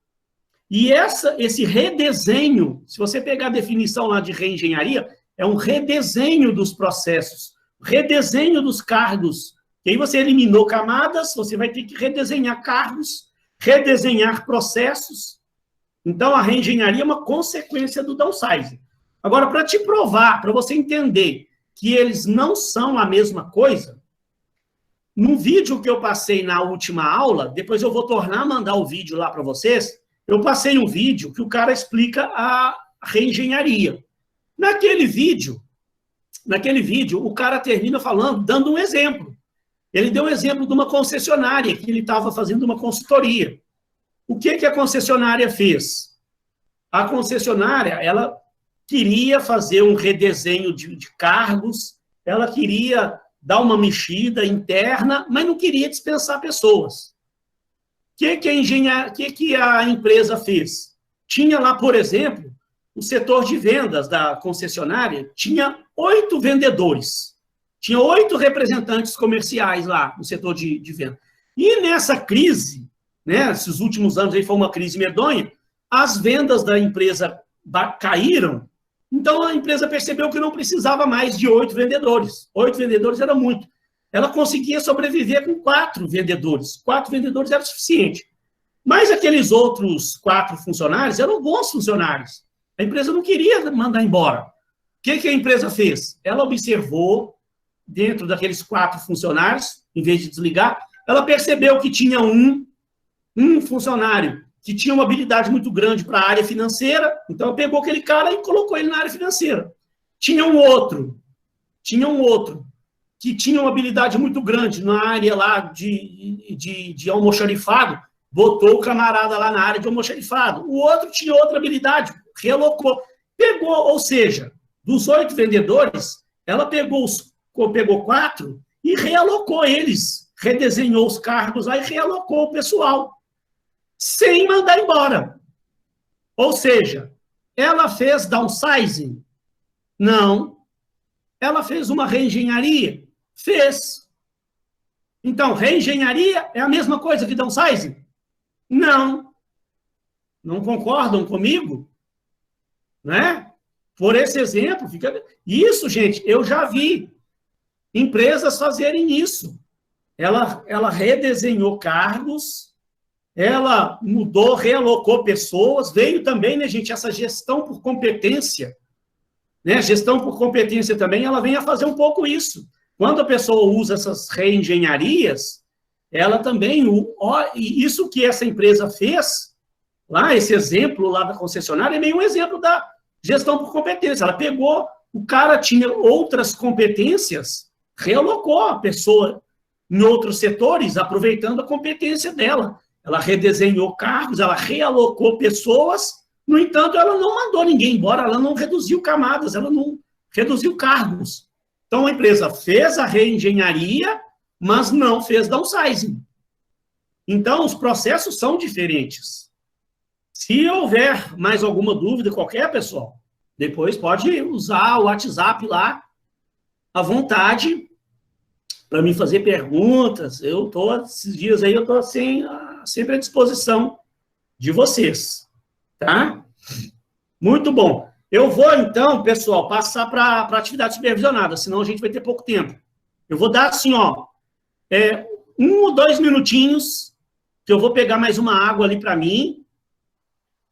E esse redesenho, se você pegar a definição lá de reengenharia, é um redesenho dos processos, redesenho dos cargos. E aí você eliminou camadas, você vai ter que redesenhar cargos, redesenhar processos. Então, a reengenharia é uma consequência do downsizing. Agora, para te provar, para você entender que eles não são a mesma coisa, no vídeo que eu passei na última aula, depois eu vou tornar a mandar o vídeo lá para vocês, eu passei um vídeo que o cara explica a reengenharia. Naquele vídeo, o cara termina falando, dando um exemplo. Ele deu um exemplo de uma concessionária, que ele estava fazendo uma consultoria. O que a concessionária fez? A concessionária, ela queria fazer um redesenho de cargos, ela queria dar uma mexida interna, mas não queria dispensar pessoas. O que a empresa fez? Tinha lá, por exemplo, o setor de vendas da concessionária, tinha 8 vendedores. Tinha 8 representantes comerciais lá no setor de venda. E nessa crise, né, esses últimos anos aí foi uma crise medonha, as vendas da empresa caíram, então a empresa percebeu que não precisava mais de 8 vendedores. 8 vendedores era muito. Ela conseguia sobreviver com 4 vendedores. 4 vendedores era o suficiente. Mas aqueles outros 4 funcionários eram bons funcionários. A empresa não queria mandar embora. O que a empresa fez? Ela observou, dentro daqueles 4 funcionários, em vez de desligar, ela percebeu que tinha um funcionário que tinha uma habilidade muito grande para a área financeira, então pegou aquele cara e colocou ele na área financeira. Tinha um outro que tinha uma habilidade muito grande na área lá de almoxarifado, botou o camarada lá na área de almoxarifado. O outro tinha outra habilidade, relocou. Pegou, ou seja, dos 8 vendedores, ela pegou 4 e realocou eles, redesenhou os cargos lá e realocou o pessoal, sem mandar embora. Ou seja, ela fez downsizing? Não. Ela fez uma reengenharia? Fez. Então, reengenharia é a mesma coisa que downsizing? Não. Não concordam comigo? Né? Por esse exemplo, isso, gente, eu já vi empresas fazerem isso. Ela redesenhou cargos, ela mudou, realocou pessoas, veio também, né, gente, essa gestão por competência, né, gestão por competência também, ela vem a fazer um pouco isso. Quando a pessoa usa essas reengenharias, ela também, isso que essa empresa fez, lá, esse exemplo lá da concessionária, é meio um exemplo da gestão por competência. Ela pegou, o cara tinha outras competências, realocou a pessoa em outros setores, aproveitando a competência dela. Ela redesenhou cargos, ela realocou pessoas, no entanto, ela não mandou ninguém embora, ela não reduziu camadas, ela não reduziu cargos. Então, a empresa fez a reengenharia, mas não fez downsizing. Então, os processos são diferentes. Se houver mais alguma dúvida, qualquer pessoal, depois pode usar o WhatsApp lá, à vontade, para me fazer perguntas. Esses dias aí, eu estou sempre à disposição de vocês, tá? Muito bom. Eu vou, então, pessoal, passar para atividade supervisionada, senão a gente vai ter pouco tempo. Eu vou dar assim, ó, 1 ou 2 minutinhos, que eu vou pegar mais uma água ali para mim.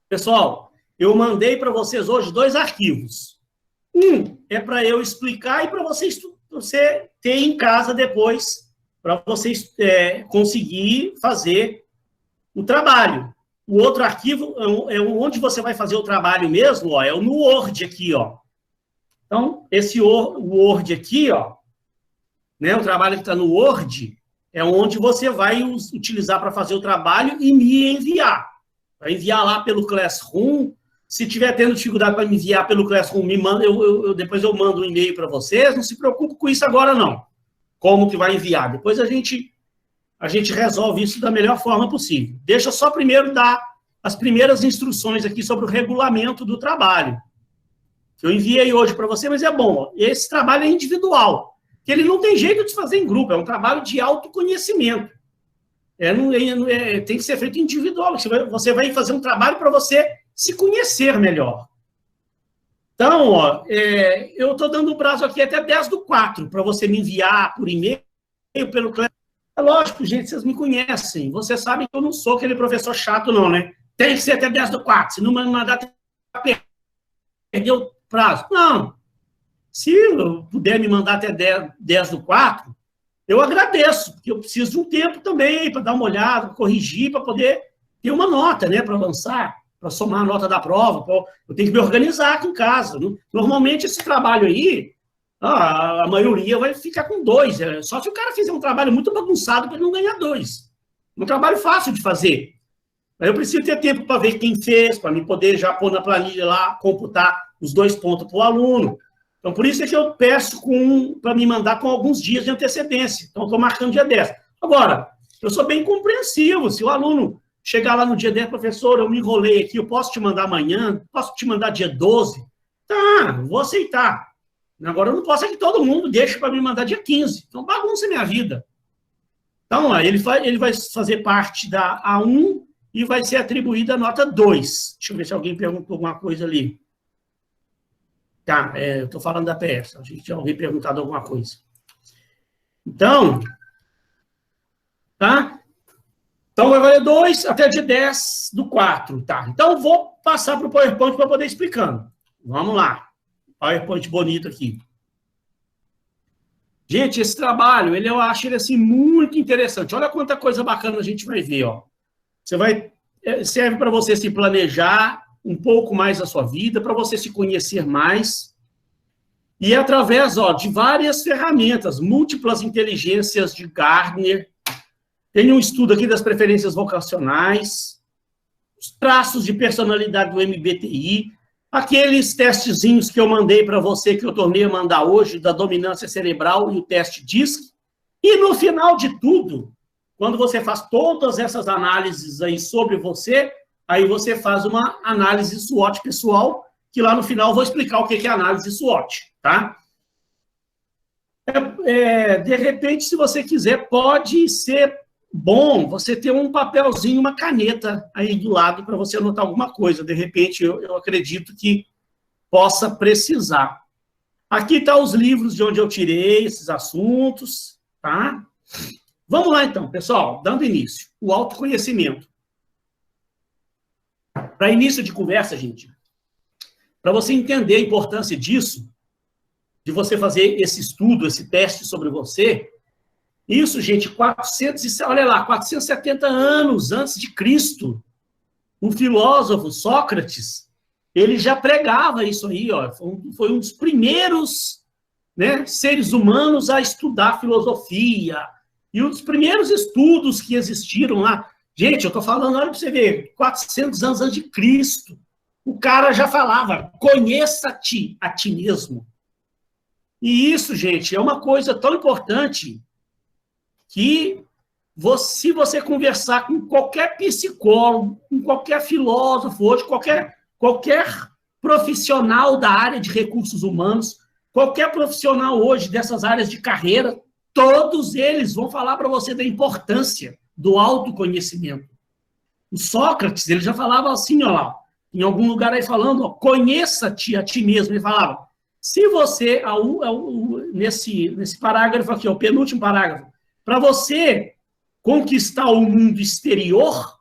Pessoal, eu mandei para vocês hoje 2 arquivos. Um é para eu explicar e para você ter em casa depois, para vocês conseguir fazer o trabalho. O outro arquivo é onde você vai fazer o trabalho mesmo, ó, é no Word aqui, ó. Então, esse Word aqui, ó, né, o trabalho que está no Word, é onde você vai utilizar para fazer o trabalho e me enviar. Vai enviar lá pelo Classroom. Se tiver tendo dificuldade para me enviar pelo Classroom, me manda, depois eu mando um e-mail para vocês. Não se preocupe com isso agora, não. Como que vai enviar? Depois a gente resolve isso da melhor forma possível. Deixa só primeiro dar as primeiras instruções aqui sobre o regulamento do trabalho. Eu enviei hoje para você, mas é bom. Esse trabalho é individual, que ele não tem jeito de fazer em grupo, é um trabalho de autoconhecimento. Tem que ser feito individual. Você vai fazer um trabalho para você se conhecer melhor. Então, ó, eu estou dando o prazo aqui até 10/4 para você me enviar por e-mail, pelo... É lógico, gente, vocês me conhecem. Vocês sabem que eu não sou aquele professor chato, não, né? Tem que ser até 10/4. Se não mandar, perder o prazo. Não. Se eu puder me mandar até 10/4, eu agradeço, porque eu preciso de um tempo também para dar uma olhada, corrigir, para poder ter uma nota, né, para lançar, para somar a nota da prova. Eu tenho que me organizar aqui em casa. Normalmente, esse trabalho aí, a maioria vai ficar com 2. Só se o cara fizer um trabalho muito bagunçado para ele não ganhar 2. Um trabalho fácil de fazer. Aí eu preciso ter tempo para ver quem fez, para me poder já pôr na planilha lá, computar os 2 pontos para o aluno. Então, por isso é que eu peço para me mandar com alguns dias de antecedência. Então, estou marcando dia 10. Agora, eu sou bem compreensivo. Se o aluno chegar lá no dia 10, professor, eu me enrolei aqui, eu posso te mandar amanhã? Posso te mandar dia 12? Tá, vou aceitar. Agora, eu não posso é que todo mundo deixe para me mandar dia 15. Então, bagunça minha vida. Então, ó, ele vai fazer parte da A1 e vai ser atribuída a nota 2. Deixa eu ver se alguém perguntou alguma coisa ali. Tá, eu estou falando da PS. A gente tinha alguém perguntado alguma coisa. Então, tá? Então, vai valer 2 até dia 10/4, tá? Então, vou passar para o PowerPoint para poder explicando. Vamos lá. PowerPoint bonito aqui. Gente, esse trabalho, eu acho ele assim muito interessante. Olha quanta coisa bacana a gente vai ver, ó. Serve para você se planejar um pouco mais a sua vida, para você se conhecer mais. E através, ó, de várias ferramentas, múltiplas inteligências de Gardner. Tem um estudo aqui das preferências vocacionais, os traços de personalidade do MBTI, aqueles testezinhos que eu mandei para você, que eu tornei a mandar hoje, da dominância cerebral e o teste DISC. E no final de tudo, quando você faz todas essas análises aí sobre você, aí você faz uma análise SWOT pessoal, que lá no final eu vou explicar o que é análise SWOT, tá? De repente, se você quiser, pode ser bom você ter um papelzinho, uma caneta aí do lado para você anotar alguma coisa. De repente, eu acredito que possa precisar. Aqui estão os livros de onde eu tirei esses assuntos, tá? Vamos lá, então, pessoal, dando início. O autoconhecimento. Para início de conversa, gente, para você entender a importância disso, de você fazer esse estudo, esse teste sobre você, isso, gente, 470 anos antes de Cristo, um filósofo, Sócrates, ele já pregava isso aí, ó, foi um dos primeiros, né, seres humanos a estudar filosofia, e um dos primeiros estudos que existiram lá. Gente, eu estou falando, olha para você ver, 400 anos antes de Cristo, o cara já falava, conheça-te a ti mesmo. E isso, gente, é uma coisa tão importante que, se você conversar com qualquer psicólogo, com qualquer filósofo hoje, qualquer profissional da área de recursos humanos, qualquer profissional hoje dessas áreas de carreira, todos eles vão falar para você da importância do autoconhecimento. O Sócrates, ele já falava assim, ó lá, em algum lugar aí falando, ó, conheça-te a ti mesmo. Ele falava, se você, nesse parágrafo aqui, ó, o penúltimo parágrafo, para você conquistar o mundo exterior,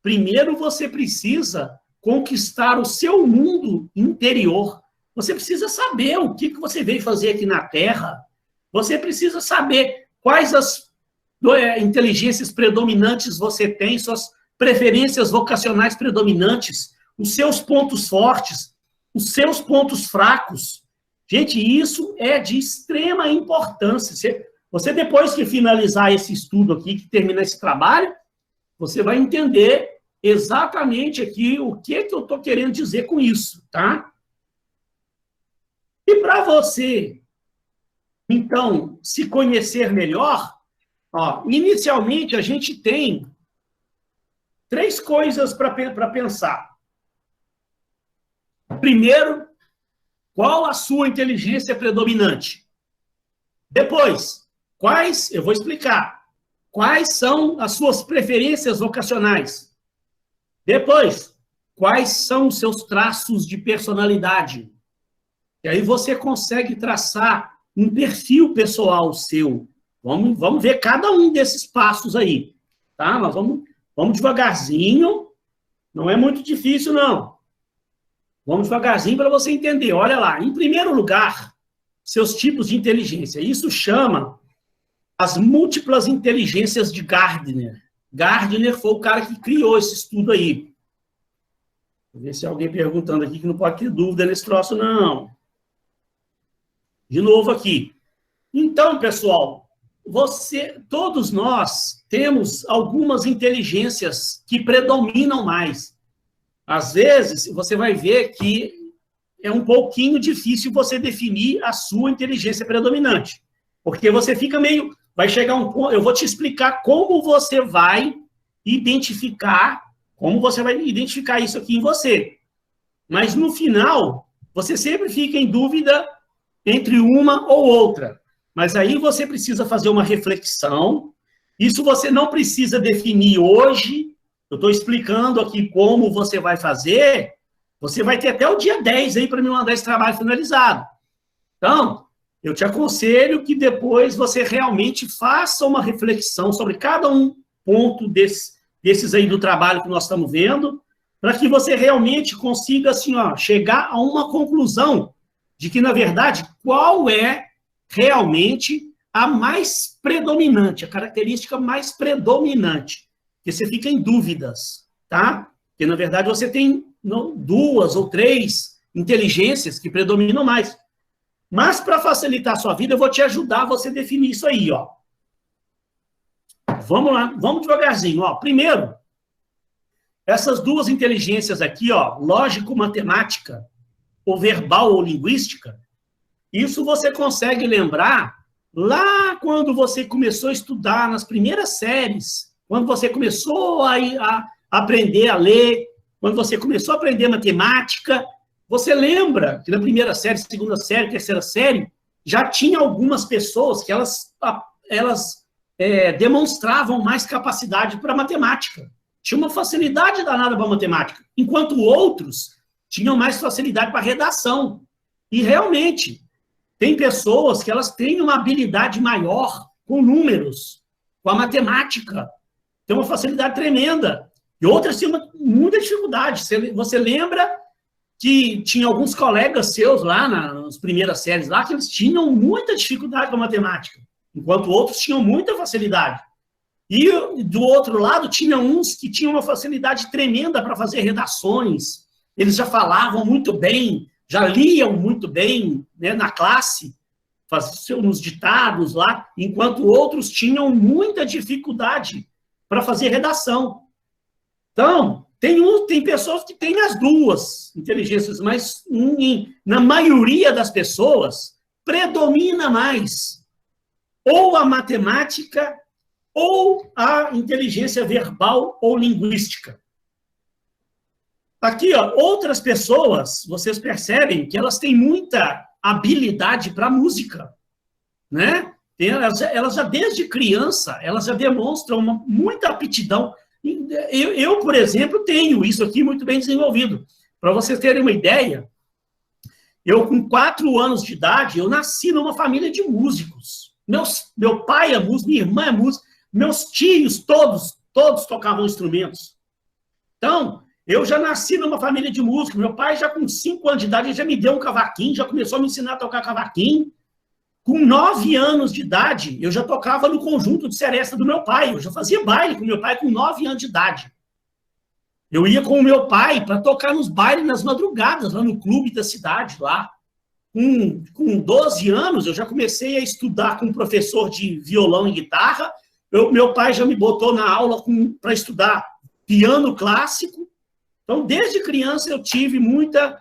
primeiro você precisa conquistar o seu mundo interior. Você precisa saber o que você veio fazer aqui na Terra. Você precisa saber quais as inteligências predominantes você tem, suas preferências vocacionais predominantes, os seus pontos fortes, os seus pontos fracos. Gente, isso é de extrema importância. Você depois que finalizar esse estudo aqui, que terminar esse trabalho, você vai entender exatamente aqui o que eu estou querendo dizer com isso, tá? E para você, então, se conhecer melhor, inicialmente a gente tem 3 coisas para pensar. Primeiro, qual a sua inteligência predominante? Depois, eu vou explicar, quais são as suas preferências vocacionais? Depois, quais são os seus traços de personalidade? E aí você consegue traçar um perfil pessoal seu. Vamos ver cada um desses passos aí, tá? Mas vamos devagarzinho, não é muito difícil, não. Vamos devagarzinho para você entender. Olha lá, em primeiro lugar, seus tipos de inteligência. Isso chama as múltiplas inteligências de Gardner. Gardner foi o cara que criou esse estudo aí. Vou ver se alguém perguntando aqui que não pode ter dúvida nesse troço, não. De novo aqui. Então, pessoal, todos nós temos algumas inteligências que predominam mais. Às vezes, você vai ver que é um pouquinho difícil você definir a sua inteligência predominante. Porque você fica meio... Vai chegar um ponto... Eu vou te explicar como você vai identificar isso aqui em você. Mas, no final, você sempre fica em dúvida entre uma ou outra. Mas aí você precisa fazer uma reflexão. Isso você não precisa definir hoje. Eu estou explicando aqui como você vai fazer. Você vai ter até o dia 10 aí para me mandar esse trabalho finalizado. Então, eu te aconselho que depois você realmente faça uma reflexão sobre cada um ponto desses aí do trabalho que nós estamos vendo, para que você realmente consiga, assim, chegar a uma conclusão de que, na verdade, qual é realmente a mais predominante, a característica mais predominante. Porque você fica em dúvidas, tá? Porque, na verdade, você tem 2 ou 3 inteligências que predominam mais. Mas, para facilitar a sua vida, eu vou te ajudar a você definir isso aí, ó. Vamos lá, vamos devagarzinho, ó. Primeiro, essas 2 inteligências aqui, ó, lógico-matemática, ou verbal ou linguística, isso você consegue lembrar lá quando você começou a estudar nas primeiras séries, quando você começou a aprender a ler, quando você começou a aprender matemática. Você lembra que na primeira série, segunda série, terceira série, já tinha algumas pessoas que elas demonstravam mais capacidade para matemática. Tinha uma facilidade danada para matemática, enquanto outros tinham mais facilidade para redação. E, realmente, tem pessoas que elas têm uma habilidade maior com números, com a matemática. Tem uma facilidade tremenda. E outras têm muita dificuldade. Você lembra que tinha alguns colegas seus lá, nas primeiras séries lá, que eles tinham muita dificuldade com a matemática, enquanto outros tinham muita facilidade. E, do outro lado, tinha uns que tinham uma facilidade tremenda para fazer redações. Eles já falavam muito bem, já liam muito bem, né, na classe, faziam uns ditados lá, enquanto outros tinham muita dificuldade para fazer redação. Então, tem pessoas que têm as 2 inteligências, mas na maioria das pessoas predomina mais ou a matemática ou a inteligência verbal ou linguística. Aqui, ó, outras pessoas, vocês percebem que elas têm muita habilidade para música, né? Elas já, desde criança, elas já demonstram muita aptidão. Eu, por exemplo, tenho isso aqui muito bem desenvolvido. Para vocês terem uma ideia, eu, com 4 anos de idade, eu nasci numa família de músicos. Meu pai é músico, minha irmã é música. Meus tios, todos tocavam instrumentos. Então, eu já nasci numa família de músicos. Meu pai, já com 5 anos de idade, já me deu um cavaquinho, já começou a me ensinar a tocar cavaquinho. Com 9 anos de idade, eu já tocava no conjunto de seresta do meu pai. Eu já fazia baile com meu pai com 9 anos de idade. Eu ia com o meu pai para tocar nos bailes nas madrugadas, lá no clube da cidade, lá. Com 12 anos, eu já comecei a estudar com um professor de violão e guitarra. Meu pai já me botou na aula para estudar piano clássico. Então, desde criança, eu tive muita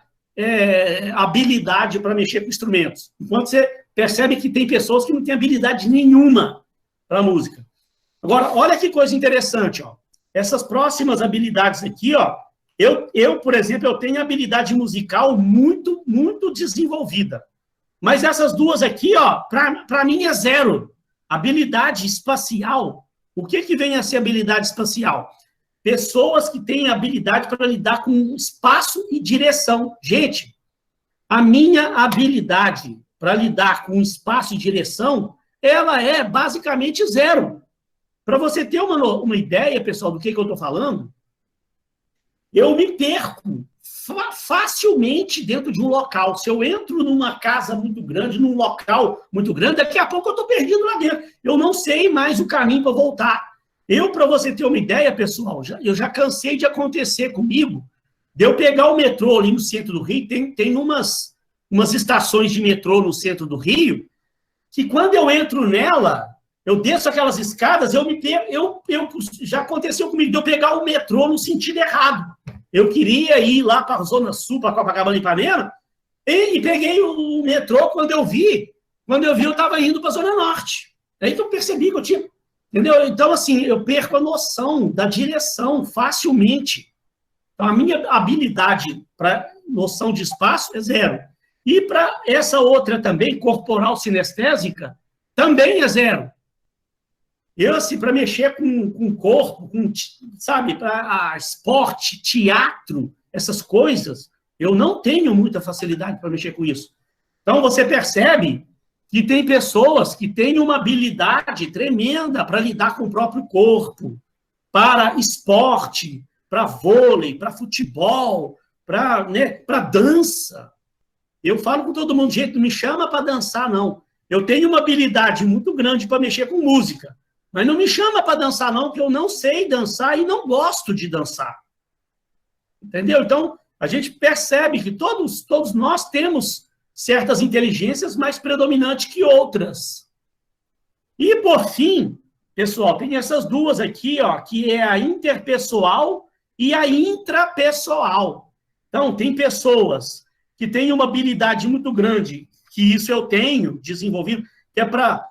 habilidade para mexer com instrumentos. Enquanto você percebe que tem pessoas que não têm habilidade nenhuma para música. Agora, olha que coisa interessante, ó. Essas próximas habilidades aqui, ó, por exemplo, eu tenho habilidade musical muito, muito desenvolvida. Mas essas duas aqui, ó, para mim é 0. Habilidade espacial. O que vem a ser habilidade espacial? Pessoas que têm habilidade para lidar com espaço e direção. Gente, a minha habilidade para lidar com espaço e direção, ela é basicamente 0. Para você ter uma ideia, pessoal, do que eu estou falando, eu me perco facilmente dentro de um local. Se eu entro numa casa muito grande, num local muito grande, daqui a pouco eu estou perdido lá dentro. Eu não sei mais o caminho para voltar. Para você ter uma ideia, pessoal, eu já cansei de acontecer comigo, de eu pegar o metrô ali no centro do Rio, tem umas estações de metrô no centro do Rio, que quando eu entro nela, eu desço aquelas escadas, já aconteceu comigo de eu pegar o metrô no sentido errado. Eu queria ir lá para a Zona Sul, para Copacabana e Ipanema, e peguei o metrô, quando eu vi, eu estava indo para a Zona Norte. Aí que eu percebi que eu tinha... Entendeu? Então, assim, eu perco a noção da direção facilmente. Então, a minha habilidade para noção de espaço é 0. E para essa outra também, corporal sinestésica, também é 0. Eu, assim, para mexer com o corpo, sabe, para esporte, teatro, essas coisas, eu não tenho muita facilidade para mexer com isso. Então, você percebe que tem pessoas que têm uma habilidade tremenda para lidar com o próprio corpo, para esporte, para vôlei, para futebol, para dança. Eu falo com todo mundo, gente, não me chama para dançar, não. Eu tenho uma habilidade muito grande para mexer com música, mas não me chama para dançar, não, porque eu não sei dançar e não gosto de dançar. Entendeu? Então, a gente percebe que todos nós temos certas inteligências mais predominantes que outras. E, por fim, pessoal, tem essas duas aqui, ó, que é a interpessoal e a intrapessoal. Então, tem pessoas que têm uma habilidade muito grande, que isso eu tenho desenvolvido, que é para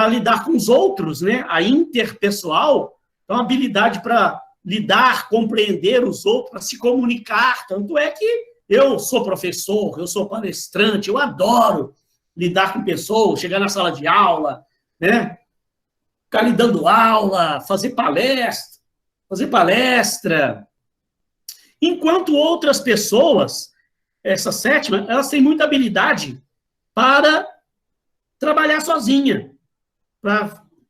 lidar com os outros, né? A interpessoal, então, a habilidade para lidar, compreender os outros, para se comunicar. Tanto é que eu sou professor, eu sou palestrante, eu adoro lidar com pessoas, chegar na sala de aula, né? Ficar lhe dando aula, fazer palestra. Enquanto outras pessoas, essa sétima, elas têm muita habilidade para trabalhar sozinha,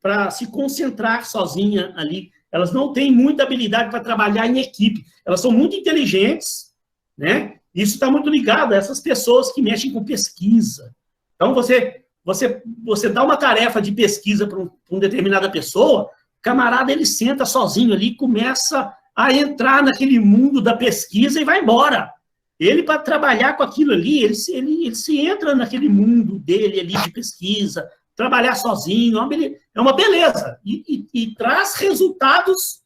para se concentrar sozinha ali. Elas não têm muita habilidade para trabalhar em equipe. Elas são muito inteligentes, né? Isso está muito ligado a essas pessoas que mexem com pesquisa. Então, você dá uma tarefa de pesquisa para uma determinada pessoa, o camarada, ele senta sozinho ali, começa a entrar naquele mundo da pesquisa e vai embora. Ele, para trabalhar com aquilo ali, ele se entra naquele mundo dele ali de pesquisa, trabalhar sozinho, é uma beleza. E traz resultados,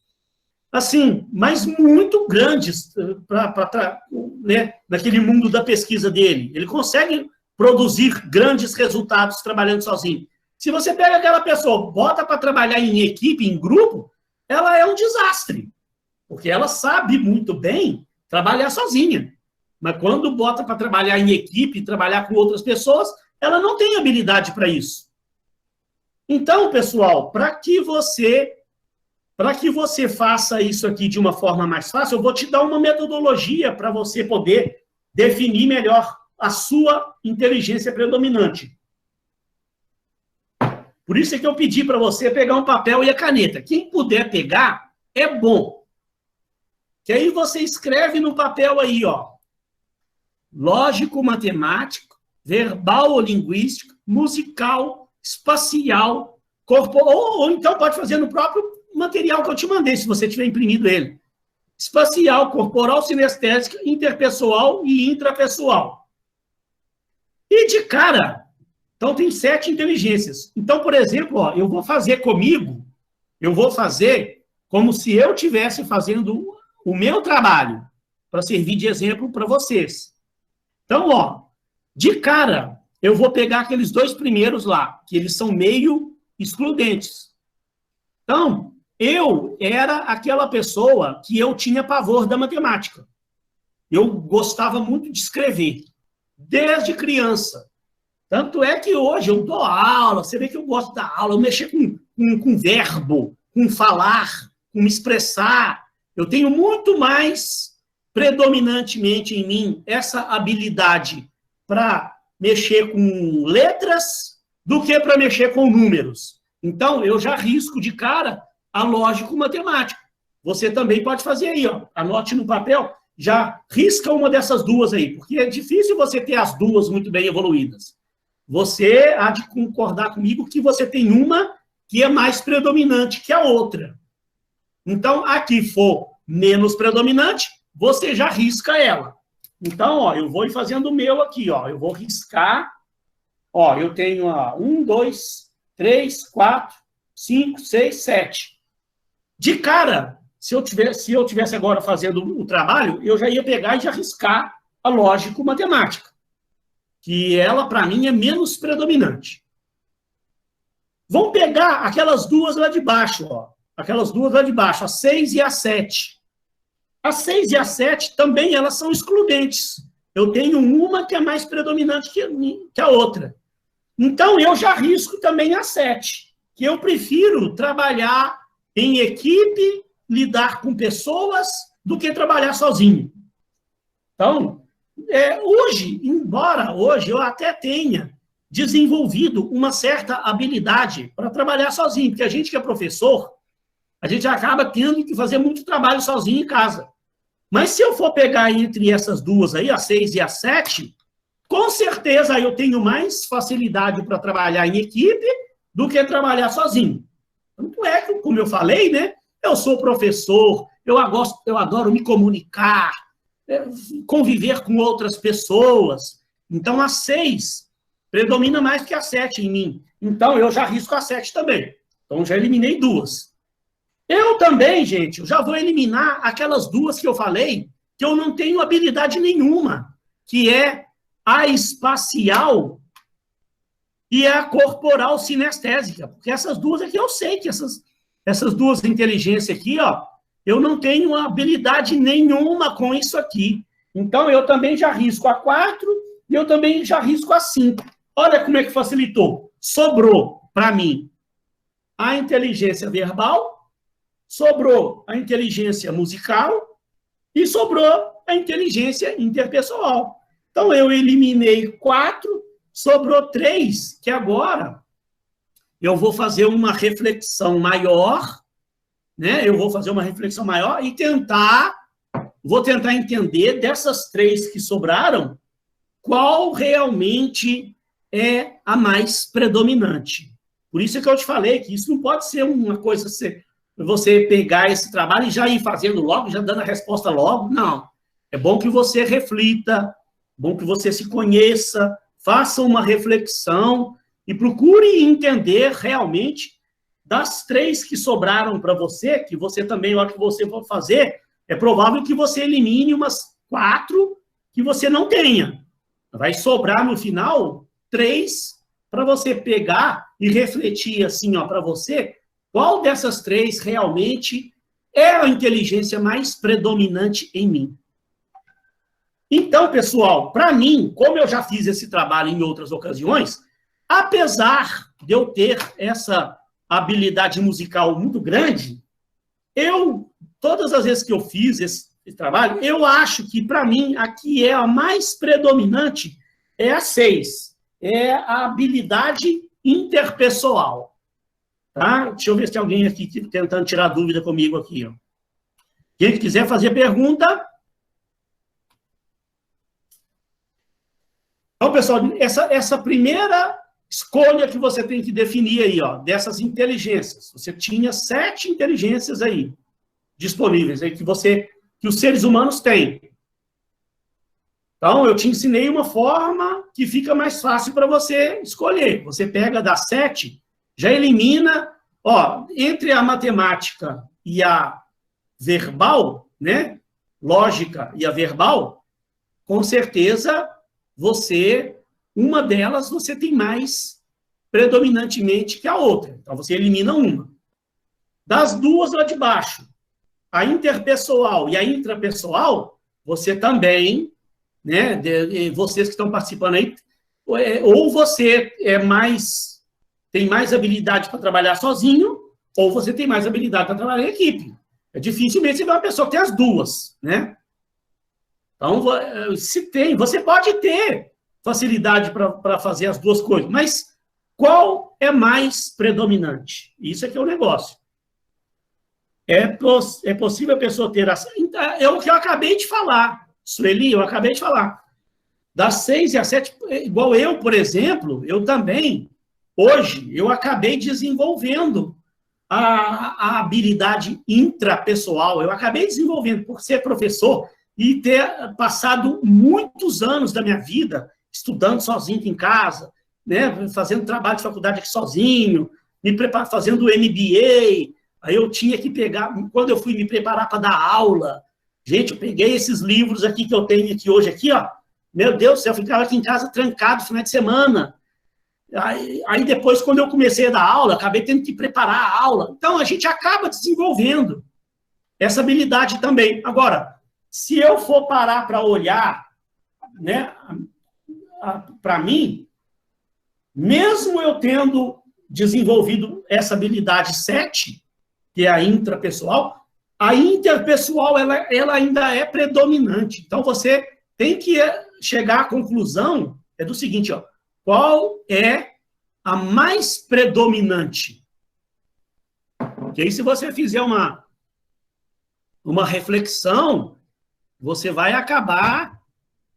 assim, mas muito grandes né, naquele mundo da pesquisa dele. Ele consegue produzir grandes resultados trabalhando sozinho. Se você pega aquela pessoa, bota para trabalhar em equipe, em grupo, ela é um desastre, porque ela sabe muito bem trabalhar sozinha. Mas quando bota para trabalhar em equipe, trabalhar com outras pessoas, ela não tem habilidade para isso. Então, pessoal, para que você faça isso aqui de uma forma mais fácil, eu vou te dar uma metodologia para você poder definir melhor a sua inteligência predominante. Por isso é que eu pedi para você pegar um papel e a caneta. Quem puder pegar, é bom. Que aí você escreve no papel aí, ó. Lógico, matemático, verbal ou linguístico, musical, espacial, corporal, ou então pode fazer no próprio material que eu te mandei, se você tiver imprimido ele. Espacial, corporal, sinestésica, interpessoal e intrapessoal. E de cara, então tem 7 inteligências. Então, por exemplo, ó, eu vou fazer comigo, eu vou fazer como se eu estivesse fazendo o meu trabalho, para servir de exemplo para vocês. Então, ó, de cara, eu vou pegar aqueles 2 primeiros lá, que eles são meio excludentes. Então, eu era aquela pessoa que eu tinha pavor da matemática. Eu gostava muito de escrever, desde criança. Tanto é que hoje eu dou aula, você vê que eu gosto da aula, eu mexer com verbo, com falar, com me expressar. Eu tenho muito mais, predominantemente em mim, essa habilidade para mexer com letras do que para mexer com números. Então, eu já risco de cara a lógico-matemática. Você também pode fazer aí, ó. Anote no papel, já risca uma dessas duas aí, porque é difícil você ter as duas muito bem evoluídas. Você há de concordar comigo que você tem uma que é mais predominante que a outra. Então, a que for menos predominante, você já risca ela. Então, ó, eu vou ir fazendo o meu aqui, ó. Eu vou riscar. Ó, eu tenho 1, 2, 3, 4, 5, 6, 7. De cara, se eu tivesse agora fazendo o trabalho, eu já ia pegar e já riscar a lógico-matemática, que ela, para mim, é menos predominante. Vamos pegar aquelas duas lá de baixo, ó. Aquelas duas lá de baixo, a 6 e a 7. A 6 e a 7 também elas são excludentes. Eu tenho uma que é mais predominante que a outra. Então, eu já risco também a 7, que eu prefiro trabalhar em equipe, lidar com pessoas, do que trabalhar sozinho. Então, hoje, embora hoje eu até tenha desenvolvido uma certa habilidade para trabalhar sozinho, porque a gente que é professor, a gente acaba tendo que fazer muito trabalho sozinho em casa. Mas se eu for pegar entre essas duas aí, a 6 e a 7, com certeza eu tenho mais facilidade para trabalhar em equipe do que trabalhar sozinho. Tanto é que, como eu falei, né, eu sou professor, eu adoro me comunicar, conviver com outras pessoas. Então, a 6 predomina mais que a 7 em mim. Então, eu já risco a 7 também. Então, já eliminei duas. Eu também, gente, eu já vou eliminar aquelas duas que eu falei, que eu não tenho habilidade nenhuma, que é a espacial e a corporal sinestésica. Porque essas duas aqui, eu sei que essas duas inteligências aqui, ó, eu não tenho habilidade nenhuma com isso aqui. Então, eu também já risco a 4 e eu também já risco a 5. Olha como é que facilitou. Sobrou, para mim, a inteligência verbal, sobrou a inteligência musical e sobrou a inteligência interpessoal. Então, eu eliminei 4, sobrou 3, que agora eu vou fazer uma reflexão maior, né? Eu vou fazer uma reflexão maior e vou tentar entender dessas 3 que sobraram, qual realmente é a mais predominante. Por isso é que eu te falei que isso não pode ser uma coisa, você pegar esse trabalho e já ir fazendo logo, já dando a resposta logo. Não. É bom que você reflita, bom que você se conheça, faça uma reflexão e procure entender realmente das 3 que sobraram para você, que você também, na hora que você for fazer, é provável que você elimine umas 4 que você não tenha. Vai sobrar no final 3 para você pegar e refletir assim, ó, para você, qual dessas 3 realmente é a inteligência mais predominante em mim. Então, pessoal, para mim, como eu já fiz esse trabalho em outras ocasiões, apesar de eu ter essa habilidade musical muito grande, todas as vezes que eu fiz esse trabalho, eu acho que, para mim, a que é a mais predominante é a 6. É a habilidade interpessoal. Tá? Deixa eu ver se tem alguém aqui tentando tirar dúvida comigo aqui. Ó. Quem quiser fazer pergunta. Então, pessoal, essa primeira escolha que você tem que definir aí, ó, dessas inteligências. Você tinha 7 inteligências aí disponíveis, aí, que os seres humanos têm. Então, eu te ensinei uma forma que fica mais fácil para você escolher. Você pega das 7, já elimina, ó, entre a matemática e a verbal, né, lógica e a verbal, com certeza uma delas você tem mais predominantemente que a outra. Então, você elimina uma. Das duas lá de baixo, a interpessoal e a intrapessoal, você também, né, vocês que estão participando aí, ou você tem mais habilidade para trabalhar sozinho, ou você tem mais habilidade para trabalhar em equipe. É dificilmente você ver uma pessoa que tem as duas, né? Então, você pode ter facilidade para fazer as duas coisas, mas qual é mais predominante? Isso é que é o negócio. É possível a pessoa ter... É o que eu acabei de falar, Sueli, eu acabei de falar. Das 6 e às 7, igual eu, por exemplo, eu também, hoje, eu acabei desenvolvendo a habilidade intrapessoal, eu acabei desenvolvendo por ser professor e ter passado muitos anos da minha vida estudando sozinho aqui em casa, né, fazendo trabalho de faculdade aqui sozinho, fazendo MBA, aí eu tinha que pegar, quando eu fui me preparar para dar aula, gente, eu peguei esses livros aqui que eu tenho aqui hoje, aqui, ó, meu Deus do céu, eu ficava aqui em casa trancado no final de semana. Aí depois, quando eu comecei a dar aula, acabei tendo que preparar a aula. Então, a gente acaba desenvolvendo essa habilidade também. Agora, se eu for parar para olhar, né, para mim, mesmo eu tendo desenvolvido essa habilidade 7, que é a intrapessoal, a interpessoal ela ainda é predominante. Então, você tem que chegar à conclusão do seguinte, ó, qual é a mais predominante? Porque aí, se você fizer uma reflexão, você vai acabar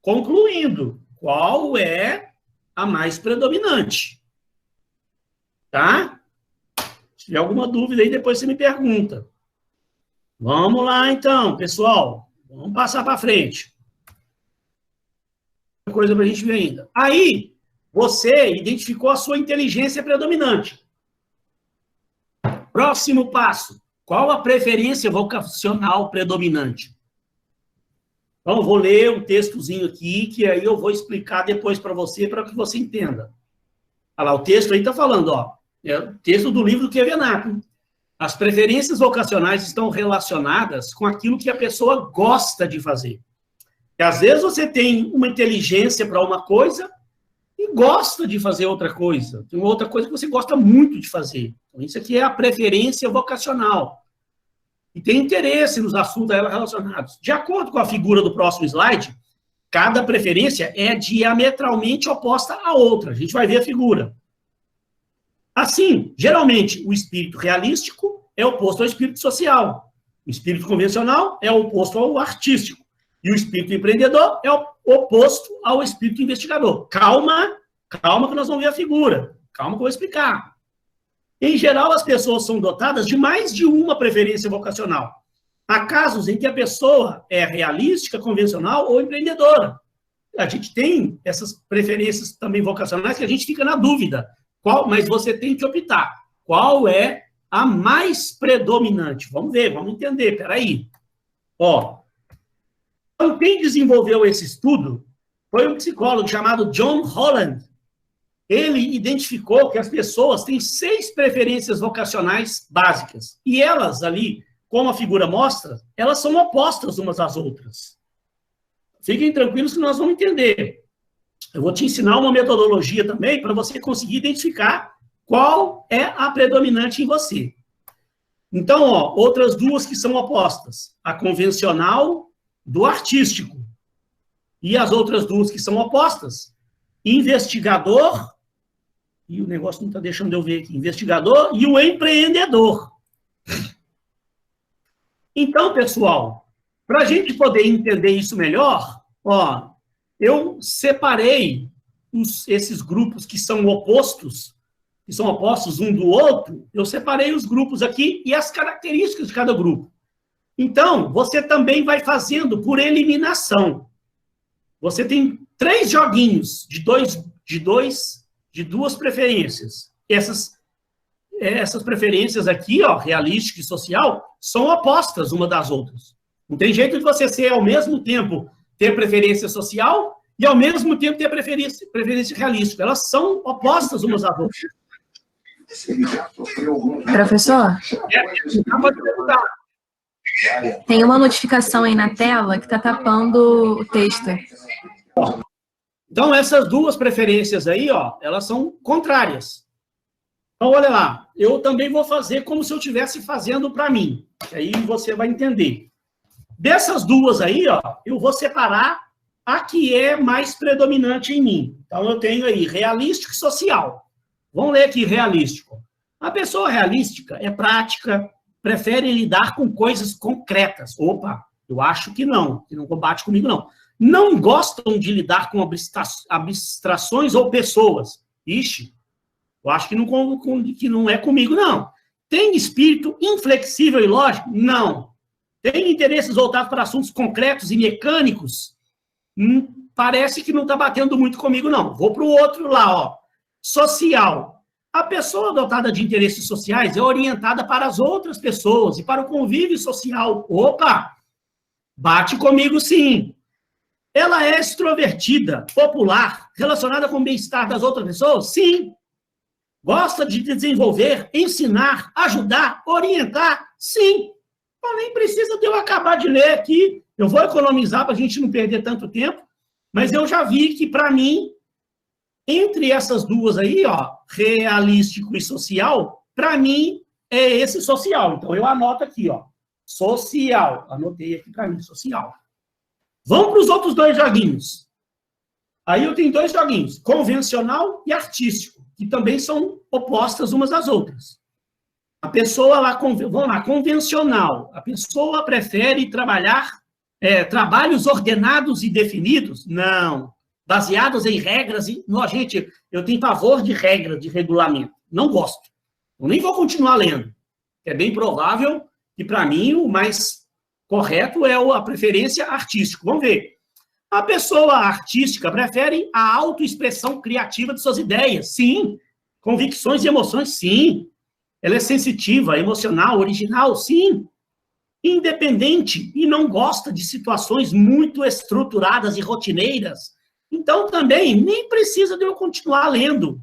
concluindo qual é a mais predominante. Tá? Se tiver alguma dúvida aí, depois você me pergunta. Vamos lá, então, pessoal. Vamos passar para frente. Coisa para a gente ver ainda. Aí, você identificou a sua inteligência predominante. Próximo passo. Qual a preferência vocacional predominante? Então, eu vou ler um textozinho aqui, que aí eu vou explicar depois para que você entenda. Olha lá, o texto aí está falando, ó. É o texto do livro do Kevenato. As preferências vocacionais estão relacionadas com aquilo que a pessoa gosta de fazer. E, às vezes, você tem uma inteligência para uma coisa e gosta de fazer outra coisa. Tem outra coisa que você gosta muito de fazer. Então, isso aqui é a preferência vocacional. E tem interesse nos assuntos relacionados. De acordo com a figura do próximo slide, cada preferência é diametralmente oposta à outra. A gente vai ver a figura. Assim, geralmente, o espírito realístico é oposto ao espírito social. O espírito convencional é oposto ao artístico. E o espírito empreendedor é oposto ao espírito investigador. Calma que nós vamos ver a figura. Calma que eu vou explicar. Em geral, as pessoas são dotadas de mais de uma preferência vocacional. Há casos em que a pessoa é realística, convencional ou empreendedora. A gente tem essas preferências também vocacionais que a gente fica na dúvida. Mas você tem que optar. Qual é a mais predominante? Vamos ver, vamos entender. Peraí. Ó, então, quem desenvolveu esse estudo foi um psicólogo chamado John Holland. Ele identificou que as pessoas têm 6 preferências vocacionais básicas. E elas ali, como a figura mostra, elas são opostas umas às outras. Fiquem tranquilos que nós vamos entender. Eu vou te ensinar uma metodologia também para você conseguir identificar qual é a predominante em você. Então, ó, outras duas que são opostas. A convencional do artístico. E as outras duas que são opostas. Investigador E o negócio não está deixando eu ver aqui. Investigador e o empreendedor. Então, pessoal, para a gente poder entender isso melhor, ó, eu separei esses grupos que são opostos um do outro, eu separei os grupos aqui e as características de cada grupo. Então, você também vai fazendo por eliminação. Você tem 3 joguinhos de duas preferências. Essas preferências aqui, ó, realística e social, são opostas uma das outras. Não tem jeito de você ser, ao mesmo tempo, ter preferência social e, ao mesmo tempo, ter preferência realística. Elas são opostas umas às outras. Professor? Tem uma notificação aí na tela que está tapando o texto. Então, essas duas preferências aí, ó, elas são contrárias. Então, olha lá, eu também vou fazer como se eu estivesse fazendo para mim. Aí você vai entender. Dessas duas aí, ó, eu vou separar a que é mais predominante em mim. Então, eu tenho aí realístico e social. Vamos ler aqui realístico. A pessoa realística é prática, prefere lidar com coisas concretas. Opa, eu acho que não combate comigo, não. Não gostam de lidar com abstrações ou pessoas. Ixi, eu acho que não é comigo, não. Tem espírito inflexível e lógico? Não. Tem interesses voltados para assuntos concretos e mecânicos? Parece que não está batendo muito comigo, não. Vou para o outro lá, ó. Social. A pessoa dotada de interesses sociais é orientada para as outras pessoas e para o convívio social. Opa! Bate comigo, sim. Ela é extrovertida, popular, relacionada com o bem-estar das outras pessoas? Sim. Gosta de desenvolver, ensinar, ajudar, orientar? Sim. Então, nem precisa de eu acabar de ler aqui. Eu vou economizar para a gente não perder tanto tempo, mas eu já vi que, para mim, entre essas duas aí, ó, realístico e social, para mim, é esse social. Então, eu anoto aqui, ó, social. Anotei aqui para mim, social. Vamos para os outros 2 joguinhos. Aí eu tenho 2 joguinhos, convencional e artístico, que também são opostas umas das outras. A pessoa lá, vamos lá, convencional. A pessoa prefere trabalhos ordenados e definidos? Não. Baseados em regras. Não, gente, eu tenho pavor de regra, de regulamento. Não gosto. Eu nem vou continuar lendo. É bem provável que, para mim, o mais correto é a preferência artística. Vamos ver. A pessoa artística prefere a autoexpressão criativa de suas ideias. Sim. Convicções e emoções? Sim. Ela é sensitiva, emocional, original? Sim. Independente e não gosta de situações muito estruturadas e rotineiras? Então, também, nem precisa de eu continuar lendo,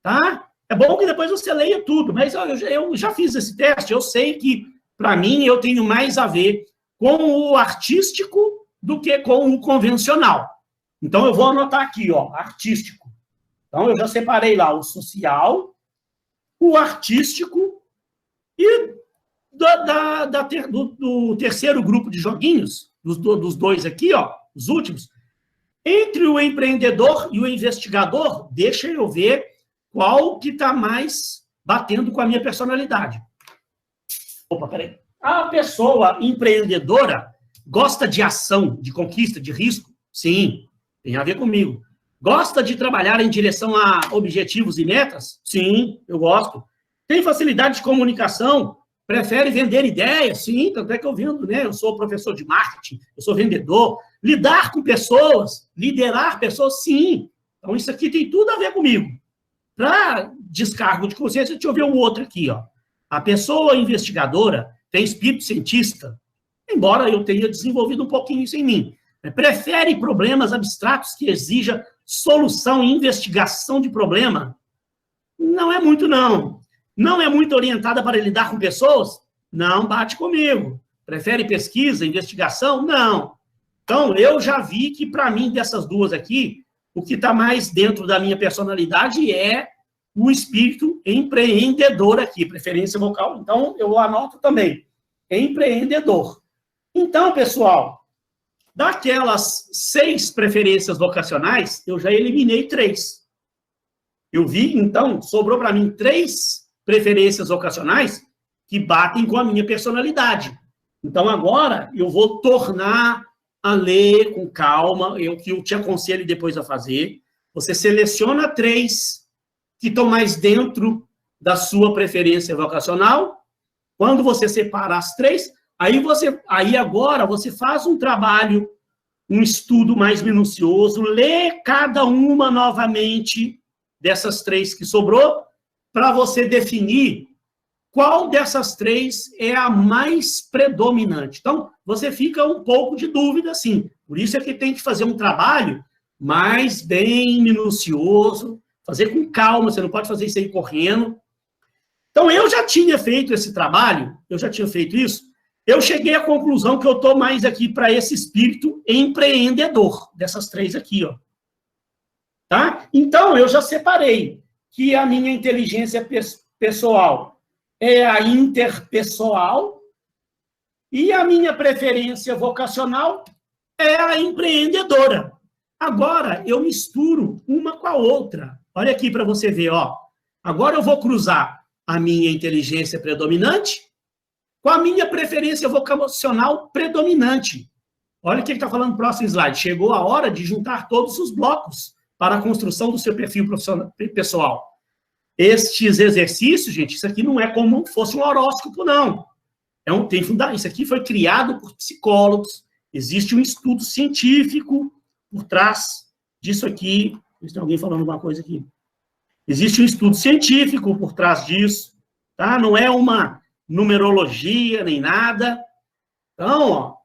tá? É bom que depois você leia tudo, mas eu já fiz esse teste, eu sei que, para mim, eu tenho mais a ver com o artístico do que com o convencional. Então, eu vou anotar aqui, ó, artístico. Então, eu já separei lá o social, o artístico e do terceiro grupo de joguinhos, dos 2 aqui, ó, os últimos. Entre o empreendedor e o investigador, deixa eu ver qual que está mais batendo com a minha personalidade. Opa, peraí. A pessoa empreendedora gosta de ação, de conquista, de risco? Sim, tem a ver comigo. Gosta de trabalhar em direção a objetivos e metas? Sim, eu gosto. Tem facilidade de comunicação? Prefere vender ideias? Sim, tanto é que eu vendo, né? Eu sou professor de marketing, eu sou vendedor. Lidar com pessoas, liderar pessoas? Sim. Então, isso aqui tem tudo a ver comigo. Para descargo de consciência, deixa eu ver o outro aqui, ó. A pessoa investigadora tem espírito cientista, embora eu tenha desenvolvido um pouquinho isso em mim. Prefere problemas abstratos que exija solução e investigação de problema? Não é muito, não. Não é muito orientada para lidar com pessoas? Não bate comigo. Prefere pesquisa, investigação? Não. Então, eu já vi que, para mim, dessas duas aqui, o que está mais dentro da minha personalidade é o espírito empreendedor aqui, preferência vocal. Então, eu anoto também, empreendedor. Então, pessoal, daquelas 6 preferências vocacionais, eu já eliminei 3. Eu vi, então, sobrou para mim 3 preferências vocacionais que batem com a minha personalidade. Então, agora, eu vou tornar a ler com calma, que eu te aconselho depois a fazer. Você seleciona 3 que estão mais dentro da sua preferência vocacional. Quando você separa as 3, aí agora você faz um trabalho, um estudo mais minucioso, lê cada uma novamente dessas 3 que sobrou, para você definir qual dessas 3 é a mais predominante. Então, você fica um pouco de dúvida, sim. Por isso é que tem que fazer um trabalho mais bem minucioso, fazer com calma, você não pode fazer isso aí correndo. Então, eu já tinha feito esse trabalho, eu já tinha feito isso, eu cheguei à conclusão que eu estou mais aqui para esse espírito empreendedor, dessas 3 aqui, ó. Tá? Então, eu já separei que a minha inteligência pessoal é a interpessoal e a minha preferência vocacional é a empreendedora. Agora, eu misturo uma com a outra. Olha aqui para você ver, ó. Agora eu vou cruzar a minha inteligência predominante com a minha preferência vocacional predominante. Olha o que ele está falando no próximo slide. Chegou a hora de juntar todos os blocos para a construção do seu perfil pessoal. Estes exercícios, gente, isso aqui não é como se fosse um horóscopo, não. Isso aqui foi criado por psicólogos, existe um estudo científico por trás disso aqui. Tem alguém falando alguma coisa aqui? Existe um estudo científico por trás disso, tá? Não é uma numerologia nem nada. Então, ó,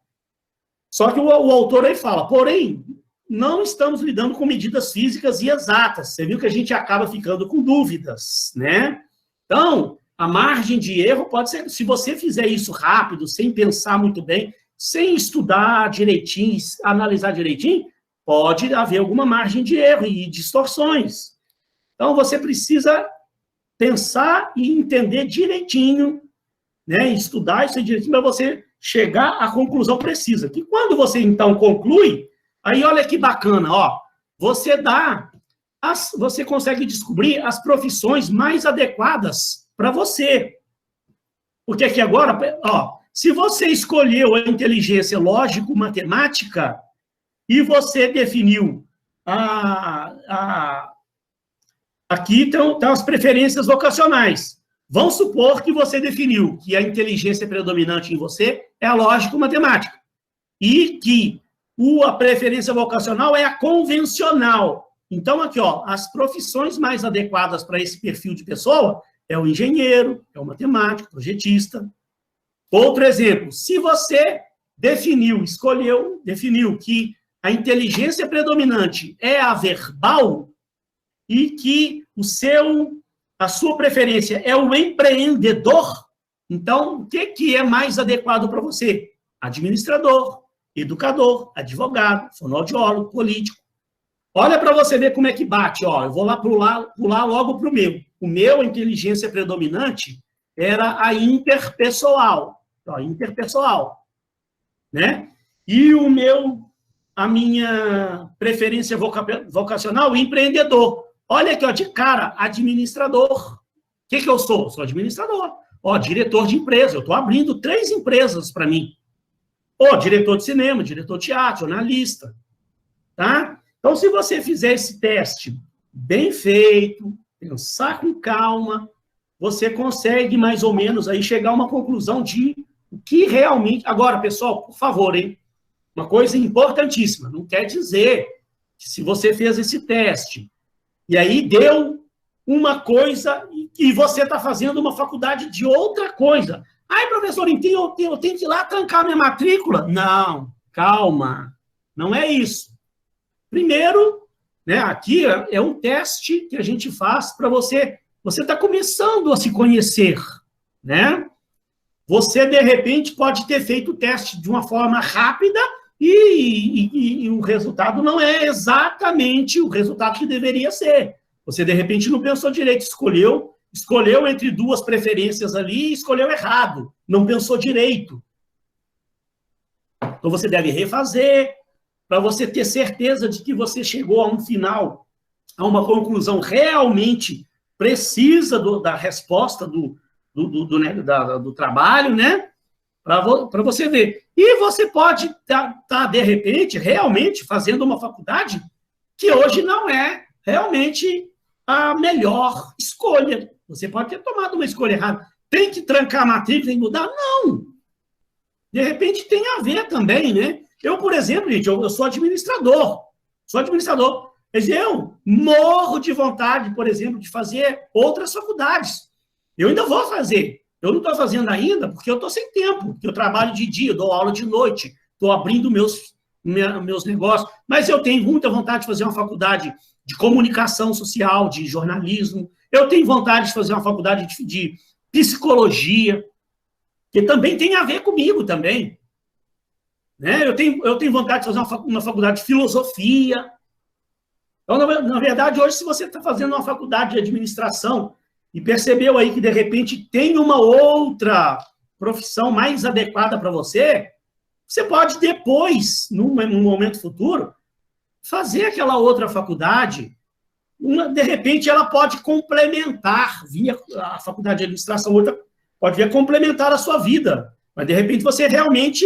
só que o autor aí fala, porém, não estamos lidando com medidas físicas e exatas. Você viu que a gente acaba ficando com dúvidas, né? Então, a margem de erro pode ser, se você fizer isso rápido, sem pensar muito bem, sem estudar direitinho, analisar direitinho, pode haver alguma margem de erro e distorções. Então, você precisa pensar e entender direitinho, né? Estudar isso direitinho para você chegar à conclusão precisa. Que quando você, então, conclui, aí olha que bacana, ó, você consegue descobrir as profissões mais adequadas para você. Porque aqui agora, ó, se você escolheu a inteligência lógico-matemática e você definiu aqui estão as preferências vocacionais. Vamos supor que você definiu que a inteligência predominante em você é a lógico-matemática e que a preferência vocacional é a convencional. Então, aqui, ó, as profissões mais adequadas para esse perfil de pessoa é o engenheiro, é o matemático, projetista. Outro exemplo, se você definiu que a inteligência predominante é a verbal e que a sua preferência é o empreendedor, então, o que é mais adequado para você? Administrador, educador, advogado, fonoaudiólogo, político. Olha para você ver como é que bate, ó. Eu vou lá pular logo para o meu. O meu, a inteligência predominante, era a interpessoal. Ó, interpessoal. Né? E a minha preferência vocacional, empreendedor. Olha aqui, ó, de cara, administrador. O que eu sou? Sou administrador. Ó, diretor de empresa. Eu estou abrindo 3 empresas para mim. Ó, diretor de cinema, diretor de teatro, jornalista. Tá? Então, se você fizer esse teste bem feito, pensar com calma, você consegue mais ou menos aí chegar a uma conclusão de o que realmente... Agora, pessoal, por favor, hein? Uma coisa importantíssima, não quer dizer que se você fez esse teste e aí deu uma coisa e você está fazendo uma faculdade de outra coisa. Ai, professor, então eu tenho que ir lá trancar minha matrícula? Não, calma, não é isso. Primeiro, né, aqui é um teste que a gente faz para você está começando a se conhecer, né? Você, de repente, pode ter feito o teste de uma forma rápida e o resultado não é exatamente o resultado que deveria ser. Você, de repente, não pensou direito, escolheu entre 2 preferências ali e escolheu errado, não pensou direito. Então, você deve refazer para você ter certeza de que você chegou a um final a uma conclusão realmente precisa da resposta do trabalho, né? Para você ver. E você pode estar, de repente, realmente fazendo uma faculdade que hoje não é realmente a melhor escolha. Você pode ter tomado uma escolha errada. Tem que trancar a matrícula e mudar? Não. De repente tem a ver também, né? Eu, por exemplo, gente, eu sou administrador. Mas eu morro de vontade, por exemplo, de fazer outras faculdades. Eu ainda vou fazer. Eu não estou fazendo ainda porque eu estou sem tempo, porque eu trabalho de dia, dou aula de noite, estou abrindo meus negócios, mas eu tenho muita vontade de fazer uma faculdade de comunicação social, de jornalismo, eu tenho vontade de fazer uma faculdade de psicologia, que também tem a ver comigo também. Né? Eu tenho vontade de fazer uma faculdade de filosofia. Então, na verdade, hoje, se você está fazendo uma faculdade de administração e percebeu aí que, de repente, tem uma outra profissão mais adequada para você, você pode depois, num momento futuro, fazer aquela outra faculdade. De repente, ela pode complementar, via a faculdade de administração, outra pode vir complementar a sua vida. Mas, de repente, você realmente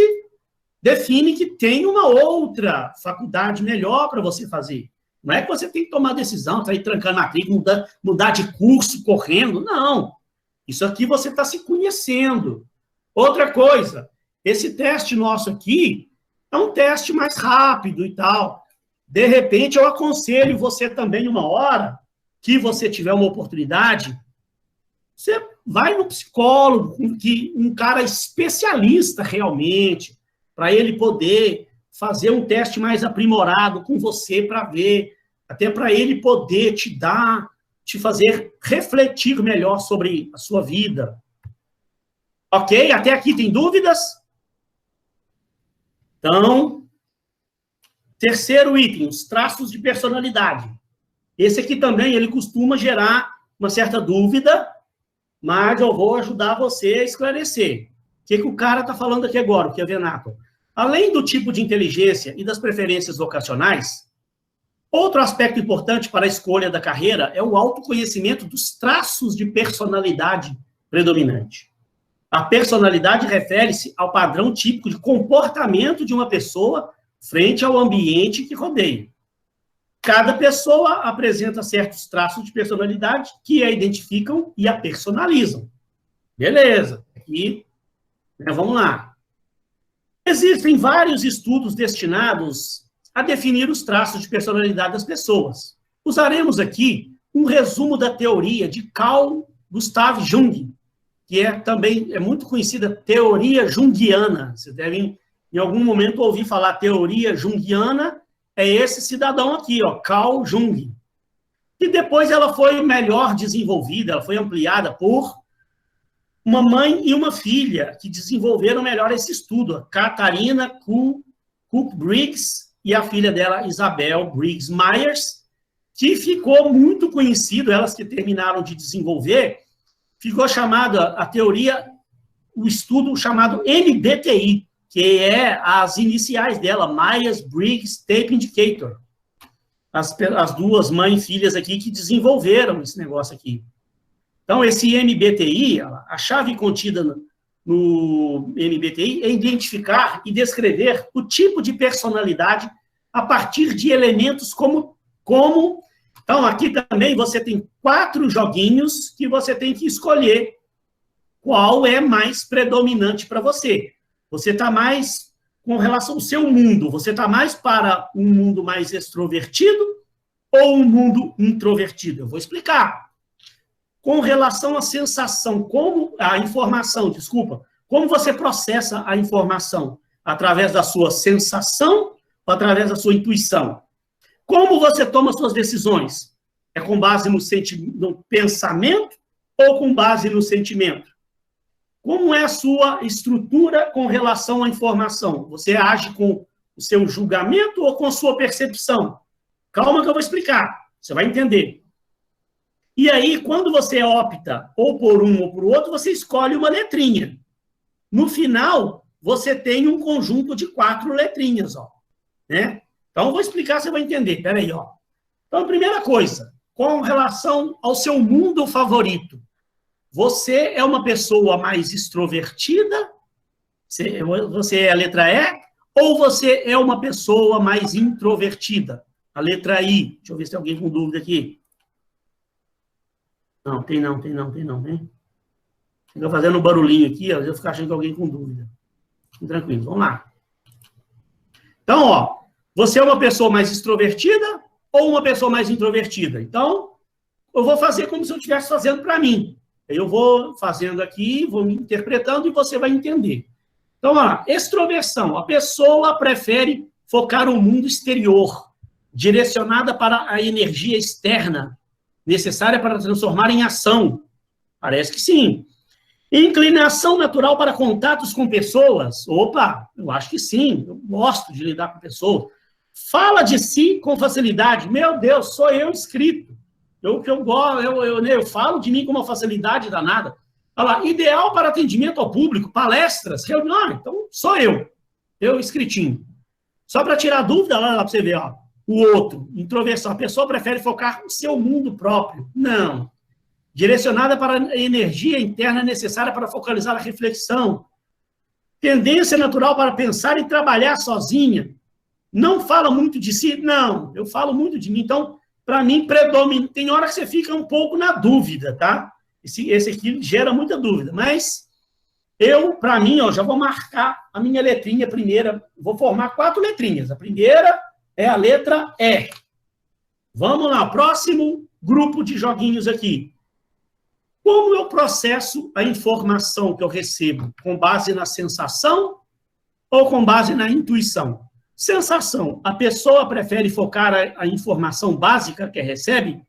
define que tem uma outra faculdade melhor para você fazer. Não é que você tem que tomar decisão, tá aí trancando a matrícula, mudar de curso, correndo. Não. Isso aqui você está se conhecendo. Outra coisa, esse teste nosso aqui é um teste mais rápido e tal. De repente, eu aconselho você também, uma hora, que você tiver uma oportunidade, você vai no psicólogo, um cara especialista realmente, para ele poder fazer um teste mais aprimorado com você para ver, até para ele poder te fazer refletir melhor sobre a sua vida. Ok? Até aqui tem dúvidas? Então, terceiro item, os traços de personalidade. Esse aqui também, ele costuma gerar uma certa dúvida, mas eu vou ajudar você a esclarecer. O que o cara está falando aqui agora, o que é Venato? Além do tipo de inteligência e das preferências vocacionais, outro aspecto importante para a escolha da carreira é o autoconhecimento dos traços de personalidade predominante. A personalidade refere-se ao padrão típico de comportamento de uma pessoa frente ao ambiente que rodeia. Cada pessoa apresenta certos traços de personalidade que a identificam e a personalizam. Beleza. Aqui, vamos lá. Existem vários estudos destinados a definir os traços de personalidade das pessoas. Usaremos aqui um resumo da teoria de Carl Gustav Jung, que também é muito conhecida teoria junguiana. Vocês devem, em algum momento, ouvir falar teoria junguiana, é esse cidadão aqui, ó, Carl Jung. E depois ela foi melhor desenvolvida, ela foi ampliada por uma mãe e uma filha que desenvolveram melhor esse estudo, a Catarina Cook Briggs e a filha dela, Isabel Briggs Myers, que ficou muito conhecido, elas que terminaram de desenvolver, ficou chamada a teoria, o estudo chamado MBTI, que é as iniciais dela, Myers-Briggs Type Indicator. As duas mães e filhas aqui que desenvolveram esse negócio aqui. Então, esse MBTI, a chave contida no MBTI é identificar e descrever o tipo de personalidade a partir de elementos como... Então, aqui também você tem 4 joguinhos que você tem que escolher qual é mais predominante para você. Você está mais, com relação ao seu mundo, você está mais para um mundo mais extrovertido ou um mundo introvertido? Eu vou explicar. Com relação à sensação, como você processa a informação? Através da sua sensação ou através da sua intuição? Como você toma suas decisões? É com base no pensamento ou com base no sentimento? Como é a sua estrutura com relação à informação? Você age com o seu julgamento ou com a sua percepção? Calma que eu vou explicar, você vai entender. E aí, quando você opta ou por um ou por outro, você escolhe uma letrinha. No final, você tem um conjunto de 4 letrinhas, ó, né? Então, eu vou explicar, você vai entender. Espera aí, ó. Então, primeira coisa, com relação ao seu mundo favorito, você é uma pessoa mais extrovertida? Você é a letra E? Ou você é uma pessoa mais introvertida? A letra I. Deixa eu ver se tem alguém com dúvida aqui. Não, tem não. Fica fazendo um barulhinho aqui, ó, eu fico achando que alguém com dúvida. Tranquilo, vamos lá. Então, ó, você é uma pessoa mais extrovertida ou uma pessoa mais introvertida? Então, eu vou fazer como se eu estivesse fazendo para mim. Eu vou fazendo aqui, vou me interpretando e você vai entender. Então, ó, extroversão. A pessoa prefere focar o mundo exterior, direcionada para a energia externa, necessária para transformar em ação. Parece que sim. Inclinação natural para contatos com pessoas? Opa, eu acho que sim. Eu gosto de lidar com pessoas. Fala de si com facilidade. Meu Deus, sou eu escrito. Eu falo de mim com uma facilidade danada. Olha lá, ideal para atendimento ao público, palestras, reuniões. Então, sou eu escritinho. Só para tirar dúvida, lá para você ver, ó, o outro, introversão. A pessoa prefere focar no seu mundo próprio. Não. Direcionada para a energia interna necessária para focalizar a reflexão. Tendência natural para pensar e trabalhar sozinha. Não fala muito de si? Não, eu falo muito de mim. Então, para mim, predomina. Tem hora que você fica um pouco na dúvida, tá? Esse aqui gera muita dúvida. Mas para mim, ó, já vou marcar a minha letrinha primeira. Vou formar 4 letrinhas. A primeira é a letra E. Vamos lá, próximo grupo de joguinhos aqui. Como eu processo a informação que eu recebo? Com base na sensação ou com base na intuição? Sensação. A pessoa prefere focar a informação básica que recebe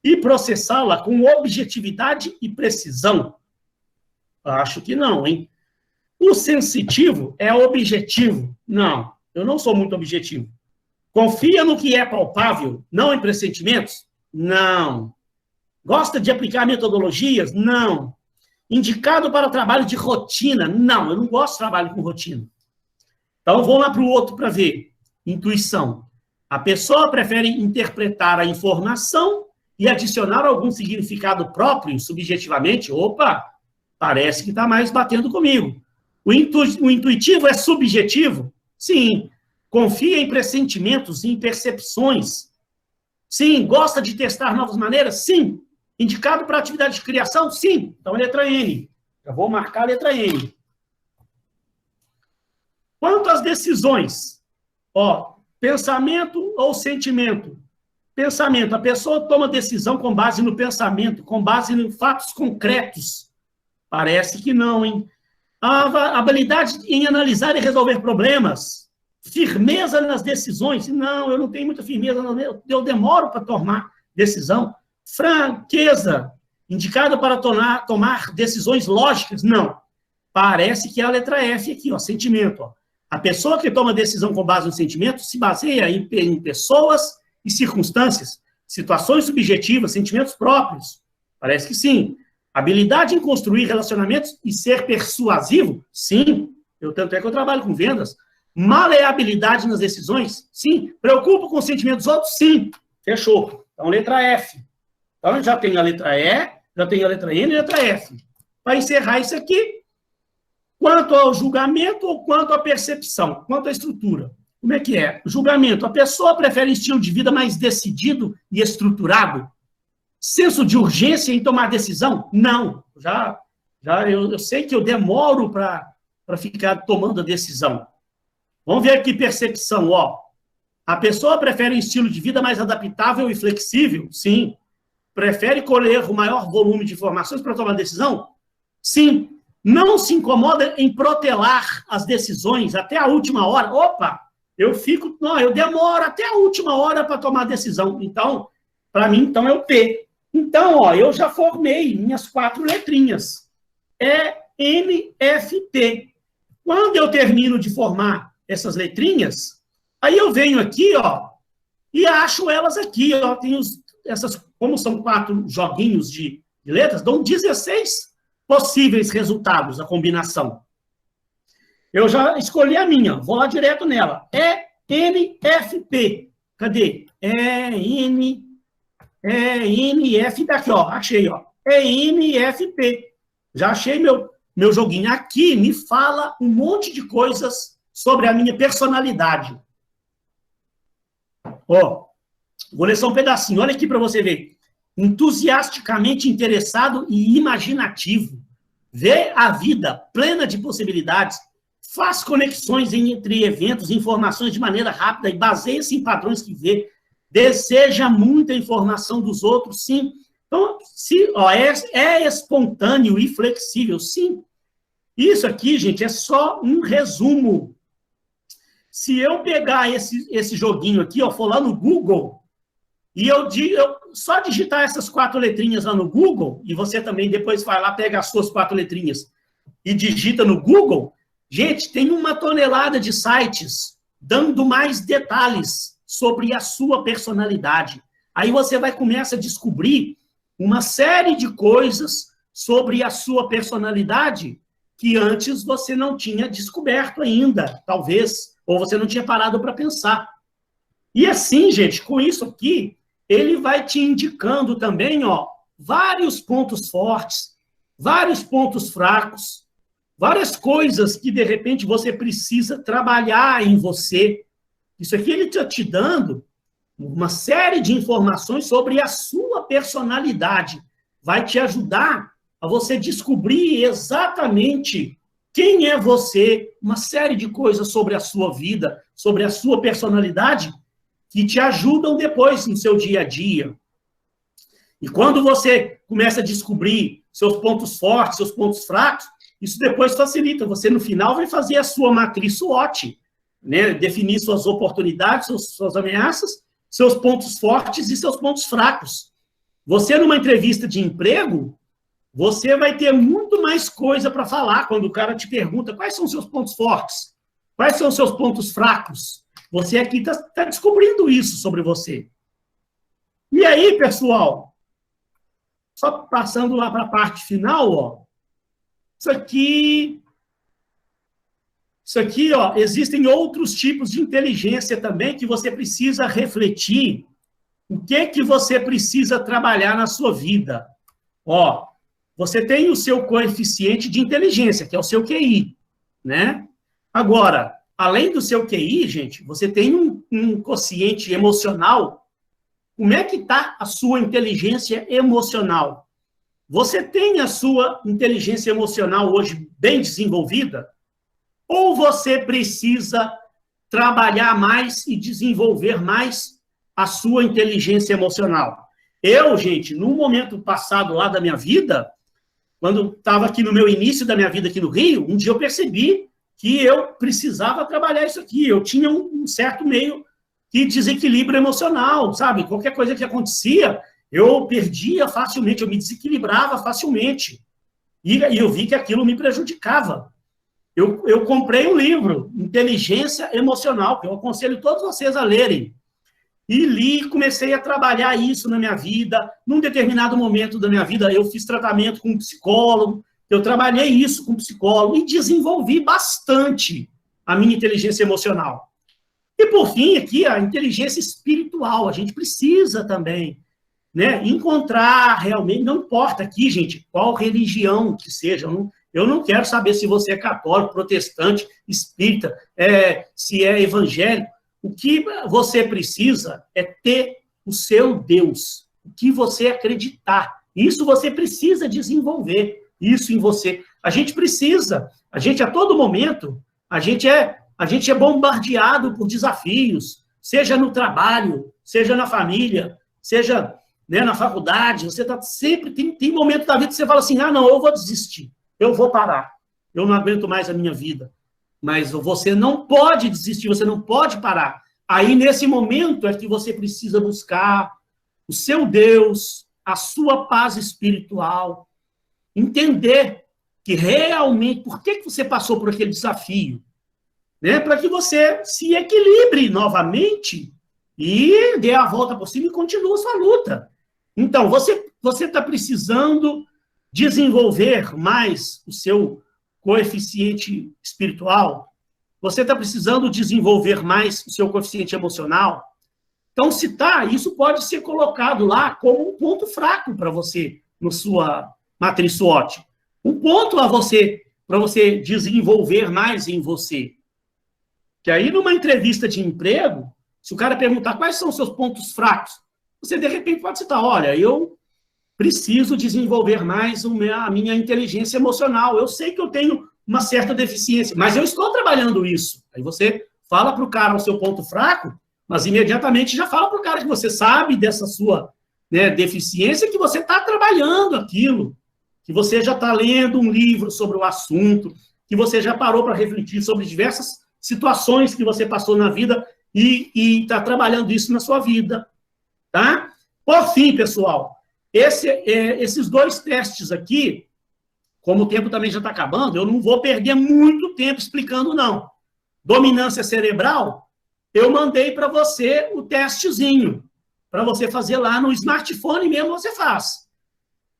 e processá-la com objetividade e precisão? Acho que não, hein? O sensitivo é objetivo? Não, eu não sou muito objetivo. Confia no que é palpável, não em pressentimentos? Não. Gosta de aplicar metodologias? Não. Indicado para trabalho de rotina? Não, eu não gosto de trabalho com rotina. Então, vou lá para o outro para ver. Intuição. A pessoa prefere interpretar a informação e adicionar algum significado próprio, subjetivamente. Opa, parece que está mais batendo comigo. O intuitivo é subjetivo? Sim. Confia em pressentimentos, em percepções? Sim. Gosta de testar novas maneiras? Sim. Indicado para atividade de criação? Sim. Então, a letra N. Já vou marcar a letra N. Quanto às decisões, ó, pensamento ou sentimento? Pensamento. A pessoa toma decisão com base no pensamento, com base em fatos concretos. Parece que não, hein? A habilidade em analisar e resolver problemas. Firmeza nas decisões. Não, eu não tenho muita firmeza, eu demoro para tomar decisão. Franqueza, indicado para tomar decisões lógicas? Não. Parece que é a letra F aqui, ó, sentimento. Ó. A pessoa que toma decisão com base no sentimento se baseia em pessoas e circunstâncias, situações subjetivas, sentimentos próprios. Parece que sim. Habilidade em construir relacionamentos e ser persuasivo? Sim. Tanto é que eu trabalho com vendas. Maleabilidade nas decisões? Sim. Preocupo com os sentimentos dos outros? Sim. Fechou. Então, letra F. Então, já tenho a letra E, já tenho a letra N e a letra F. Para encerrar isso aqui, quanto ao julgamento ou quanto à percepção? Quanto à estrutura? Como é que é? Julgamento. A pessoa prefere um estilo de vida mais decidido e estruturado? Senso de urgência em tomar decisão? Não. Eu sei que eu demoro para ficar tomando a decisão. Vamos ver aqui percepção. Ó. A pessoa prefere um estilo de vida mais adaptável e flexível? Sim. Prefere colher o maior volume de informações para tomar decisão? Sim. Não se incomoda em protelar as decisões até a última hora? Opa, eu demoro até a última hora para tomar decisão. Então, para mim, então é o P. Então, ó, eu já formei minhas 4 letrinhas. E, N, F, P. Quando eu termino de formar essas letrinhas, aí eu venho aqui, ó, e acho elas aqui, ó. Tem essas, como são 4 joguinhos de letras, dão 16 possíveis resultados, a combinação. Eu já escolhi a minha, vou lá direto nela. E, N, F, P. Cadê? ENF daqui, ó. Achei, ó. ENFP. Já achei meu joguinho. Aqui me fala um monte de coisas sobre a minha personalidade. Ó, vou ler só um pedacinho. Olha aqui para você ver. Entusiasticamente interessado e imaginativo. Vê a vida plena de possibilidades. Faz conexões entre eventos e informações de maneira rápida e baseia-se em padrões que vê. Deseja muita informação dos outros, sim. Então, é espontâneo e flexível, sim. Isso aqui, gente, é só um resumo. Se eu pegar esse joguinho aqui, ó, for lá no Google, e eu só digitar essas 4 letrinhas lá no Google, e você também depois vai lá, pega as suas 4 letrinhas e digita no Google, gente, tem uma tonelada de sites dando mais detalhes sobre a sua personalidade. Aí você vai começar a descobrir uma série de coisas sobre a sua personalidade que antes você não tinha descoberto ainda, talvez, ou você não tinha parado para pensar. E assim, gente, com isso aqui, ele vai te indicando também, ó, vários pontos fortes, vários pontos fracos, várias coisas que, de repente, você precisa trabalhar em você. Isso aqui ele está te dando uma série de informações sobre a sua personalidade. Vai te ajudar a você descobrir exatamente quem é você, uma série de coisas sobre a sua vida, sobre a sua personalidade, que te ajudam depois no seu dia a dia. E quando você começa a descobrir seus pontos fortes, seus pontos fracos, isso depois facilita. Você, no final, vai fazer a sua matriz SWOT, né? Definir suas oportunidades, suas ameaças, seus pontos fortes e seus pontos fracos. Você, numa entrevista de emprego, você vai ter muito mais coisa para falar quando o cara te pergunta quais são os seus pontos fortes, quais são os seus pontos fracos. Você aqui está descobrindo isso sobre você. E aí, pessoal, só passando lá para a parte final, ó, isso aqui, ó, existem outros tipos de inteligência também que você precisa refletir o que você precisa trabalhar na sua vida. Ó, você tem o seu coeficiente de inteligência, que é o seu QI, né? Agora, além do seu QI, gente, você tem um quociente emocional. Como é que está a sua inteligência emocional? Você tem a sua inteligência emocional hoje bem desenvolvida? Ou você precisa trabalhar mais e desenvolver mais a sua inteligência emocional? Eu, gente, no momento passado lá da minha vida, quando estava aqui no meu início da minha vida aqui no Rio, um dia eu percebi que eu precisava trabalhar isso aqui. Eu tinha um certo meio de desequilíbrio emocional, sabe? Qualquer coisa que acontecia, eu perdia facilmente, eu me desequilibrava facilmente. E eu vi que aquilo me prejudicava. Eu comprei um livro, Inteligência Emocional, que eu aconselho todos vocês a lerem. E li, comecei a trabalhar isso na minha vida. Num determinado momento da minha vida, eu fiz tratamento com um psicólogo, eu trabalhei isso com um psicólogo e desenvolvi bastante a minha inteligência emocional. E, por fim, aqui, a inteligência espiritual. A gente precisa também, né, encontrar realmente, não importa aqui, gente, qual religião que seja, eu não quero saber se você é católico, protestante, espírita, se é evangélico. O que você precisa é ter o seu Deus, o que você acreditar. Isso você precisa desenvolver, isso em você. A gente precisa, a gente a todo momento, a gente é bombardeado por desafios, seja no trabalho, seja na família, seja, né, na faculdade. Você tá sempre, tem momento da vida que você fala assim, não, eu vou desistir, eu vou parar, eu não aguento mais a minha vida. Mas você não pode desistir, você não pode parar. Aí, nesse momento, é que você precisa buscar o seu Deus, a sua paz espiritual, entender que realmente, por que você passou por aquele desafio? Né? Para que você se equilibre novamente e dê a volta por cima e continue a sua luta. Então, você está precisando desenvolver mais o seu coeficiente espiritual? Você está precisando desenvolver mais o seu coeficiente emocional? Então, citar, isso pode ser colocado lá como um ponto fraco para você, na sua matriz SWOT. Um ponto para você desenvolver mais em você. Que aí, numa entrevista de emprego, se o cara perguntar quais são os seus pontos fracos, você, de repente, pode citar, olha, eu preciso desenvolver mais a minha inteligência emocional. Eu sei que eu tenho uma certa deficiência, mas eu estou trabalhando isso. Aí você fala para o cara o seu ponto fraco, mas imediatamente já fala para o cara que você sabe dessa sua, né, deficiência, que você está trabalhando aquilo, que você já está lendo um livro sobre o assunto, que você já parou para refletir sobre diversas situações que você passou na vida e está trabalhando isso na sua vida. Tá? Por fim, pessoal, esses dois testes aqui, como o tempo também já está acabando, eu não vou perder muito tempo explicando, não. Dominância cerebral, eu mandei para você o testezinho, para você fazer lá no smartphone mesmo, você faz.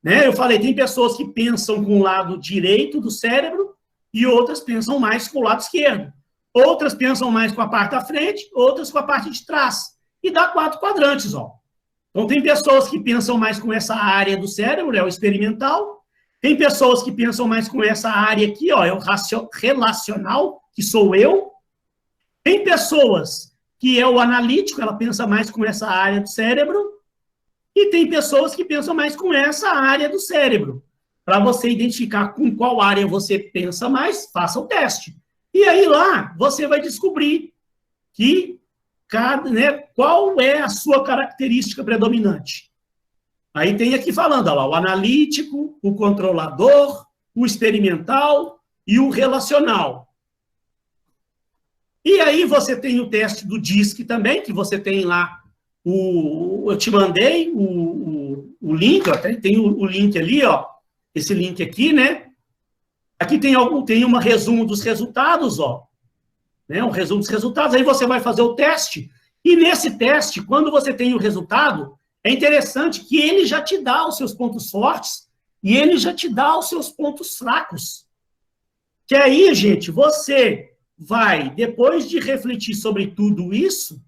Né? Eu falei, tem pessoas que pensam com o lado direito do cérebro e outras pensam mais com o lado esquerdo. Outras pensam mais com a parte da frente, outras com a parte de trás. E dá 4 quadrantes, ó. Então, tem pessoas que pensam mais com essa área do cérebro, é o experimental. Tem pessoas que pensam mais com essa área aqui, ó, é o relacional, que sou eu. Tem pessoas que é o analítico, ela pensa mais com essa área do cérebro. E tem pessoas que pensam mais com essa área do cérebro. Para você identificar com qual área você pensa mais, faça o teste. E aí lá, você vai descobrir que né, qual é a sua característica predominante. Aí tem aqui falando, ó, o analítico, o controlador, o experimental e o relacional. E aí você tem o teste do DISC também, que você tem lá, eu te mandei o link, ó, tem o link ali, ó, esse link aqui, né? Aqui tem um resumo dos resultados, ó. Né, um resumo dos resultados, aí você vai fazer o teste, e nesse teste, quando você tem o resultado, é interessante que ele já te dá os seus pontos fortes e ele já te dá os seus pontos fracos. Que aí, gente, você vai, depois de refletir sobre tudo isso,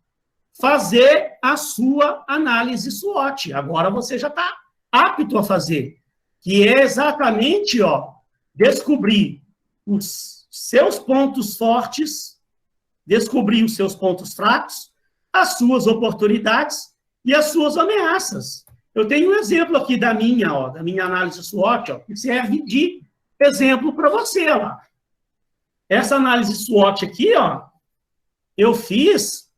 fazer a sua análise SWOT. Agora você já está apto a fazer, que é exatamente, ó, descobrir os seus pontos fortes, descobrir os seus pontos fracos, as suas oportunidades e as suas ameaças. Eu tenho um exemplo aqui da minha análise SWOT, ó, que serve de exemplo para você, ó. Essa análise SWOT aqui, ó, eu fiz,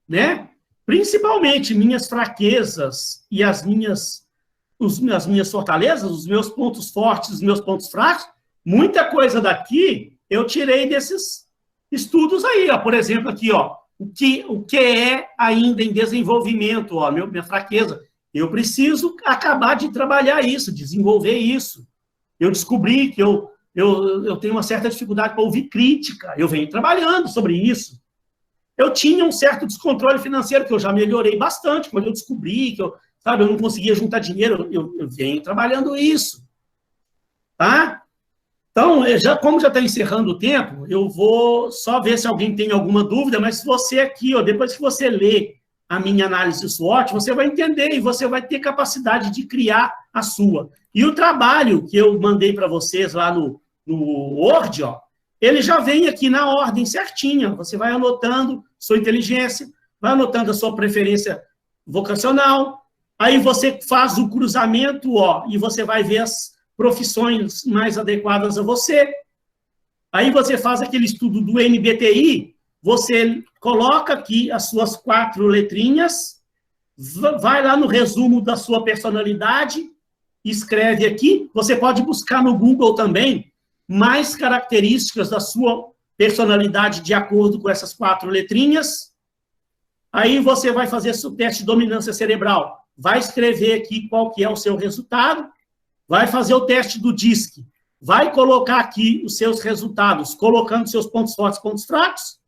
né, principalmente minhas fraquezas e as minhas fortalezas, os meus pontos fortes, os meus pontos fracos. Muita coisa daqui eu tirei desses estudos aí, ó. Por exemplo, aqui, ó, o que é ainda em desenvolvimento, ó, minha fraqueza. Eu preciso acabar de trabalhar isso, desenvolver isso. Eu descobri que eu tenho uma certa dificuldade para ouvir crítica. Eu venho trabalhando sobre isso. Eu tinha um certo descontrole financeiro, que eu já melhorei bastante, quando eu descobri que eu não conseguia juntar dinheiro, eu venho trabalhando isso. Tá? Então, como já está encerrando o tempo, eu vou só ver se alguém tem alguma dúvida, mas se você aqui, ó, depois que você lê a minha análise SWOT, você vai entender e você vai ter capacidade de criar a sua. E o trabalho que eu mandei para vocês lá no Word, ó, ele já vem aqui na ordem certinha. Você vai anotando sua inteligência, vai anotando a sua preferência vocacional, aí você faz o cruzamento, ó, e você vai ver as profissões mais adequadas a você. Aí você faz aquele estudo do MBTI, você coloca aqui as suas 4 letrinhas, vai lá no resumo da sua personalidade, escreve aqui, você pode buscar no Google também mais características da sua personalidade de acordo com essas 4 letrinhas. Aí você vai fazer o teste de dominância cerebral, vai escrever aqui qual que é o seu resultado, vai fazer o teste do DISC, vai colocar aqui os seus resultados, colocando seus pontos fortes e pontos fracos.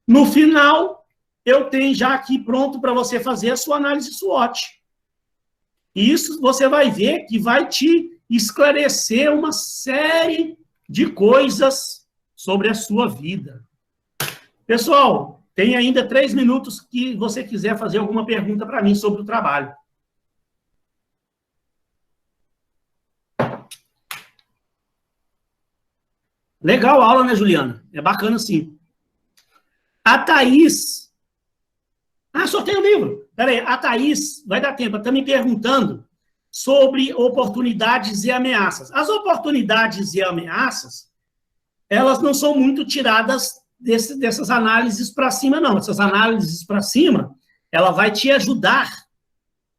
No final, eu tenho já aqui pronto para você fazer a sua análise SWOT. E isso você vai ver que vai te esclarecer uma série de coisas sobre a sua vida. Pessoal, Tem ainda 3 minutos que você quiser fazer alguma pergunta para mim sobre o trabalho. Legal a aula, né, Juliana? É bacana, sim. A Thaís... sorteio o livro. Peraí, a Thaís, vai dar tempo, está me perguntando sobre oportunidades e ameaças. As oportunidades e ameaças, elas não são muito tiradas dessas análises para cima, não. Essas análises para cima, ela vai te ajudar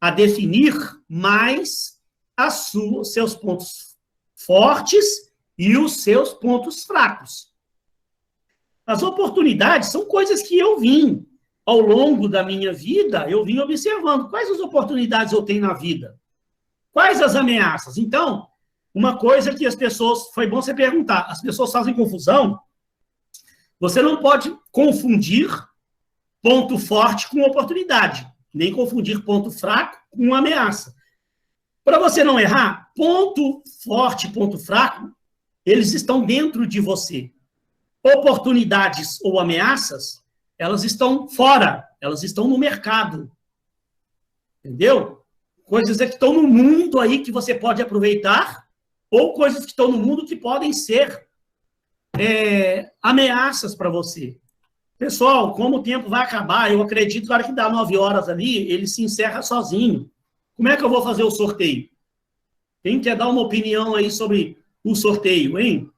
a definir mais os seus pontos fortes e os seus pontos fracos. As oportunidades são coisas que eu vim, ao longo da minha vida, eu vim observando quais as oportunidades eu tenho na vida, quais as ameaças. Então, uma coisa que as pessoas, foi bom você perguntar, as pessoas fazem confusão, você não pode confundir ponto forte com oportunidade, nem confundir ponto fraco com ameaça. Para você não errar, ponto forte e ponto fraco, eles estão dentro de você. Oportunidades ou ameaças, elas estão fora, elas estão no mercado. Entendeu? Coisas que estão no mundo aí que você pode aproveitar, ou coisas que estão no mundo que podem ser ameaças para você. Pessoal, como o tempo vai acabar, eu acredito que na hora que dá 9 horas ali, ele se encerra sozinho. Como é que eu vou fazer o sorteio? Quem quer dar uma opinião aí sobre o sorteio, hein?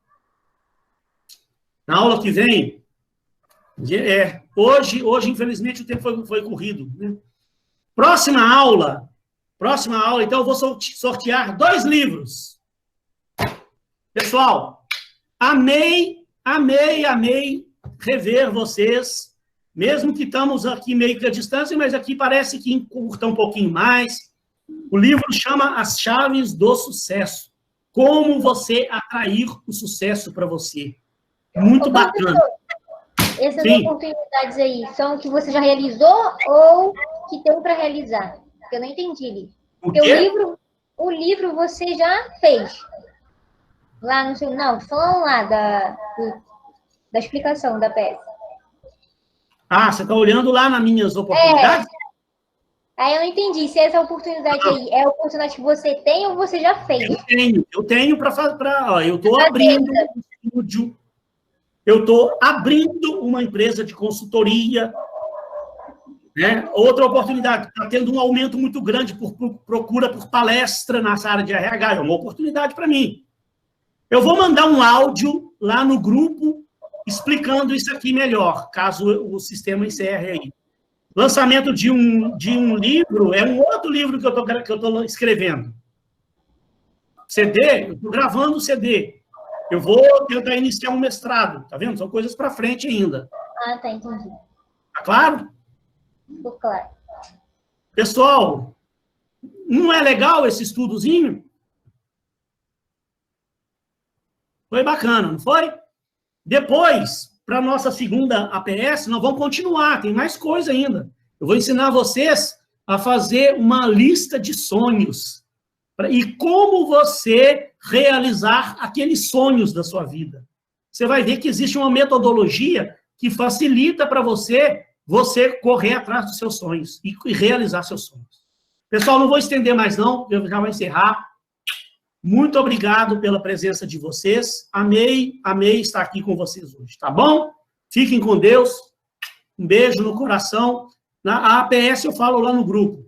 Na aula que vem, hoje, infelizmente, o tempo foi corrido, né? Próxima aula, então, eu vou sortear 2 livros. Pessoal, amei rever vocês, mesmo que estamos aqui meio que à distância, mas aqui parece que encurta um pouquinho mais. O livro chama As Chaves do Sucesso. Como você atrair o sucesso para você. Muito bacana. Essas oportunidades aí são que você já realizou ou que tem para realizar? Porque eu não entendi ali. Porque o livro você já fez. Lá no seu... Não, falando lá da explicação da peça. Você está olhando lá nas minhas oportunidades? Aí eu não entendi se essa oportunidade aí é a oportunidade que você tem ou você já fez. Eu tenho para fazer. Eu estou abrindo um estúdio. Eu estou abrindo uma empresa de consultoria. Né? Outra oportunidade, está tendo um aumento muito grande por procura por palestra nessa área de RH. É uma oportunidade para mim. Eu vou mandar um áudio lá no grupo explicando isso aqui melhor, caso o sistema encerre aí. Lançamento de um livro, é um outro livro que eu estou escrevendo. CD, eu estou gravando o CD. Eu vou tentar iniciar um mestrado, tá vendo? São coisas para frente ainda. Tá, entendi. Tá claro? Ficou claro. Pessoal, não é legal esse estudozinho? Foi bacana, não foi? Depois, para a nossa segunda APS, nós vamos continuar, tem mais coisa ainda. Eu vou ensinar vocês a fazer uma lista de sonhos. E como você realizar aqueles sonhos da sua vida. Você vai ver que existe uma metodologia que facilita para você correr atrás dos seus sonhos e realizar seus sonhos. Pessoal, não vou estender mais não, eu já vou encerrar. Muito obrigado pela presença de vocês. Amei estar aqui com vocês hoje, tá bom? Fiquem com Deus. Um beijo no coração. Na APS eu falo lá no grupo.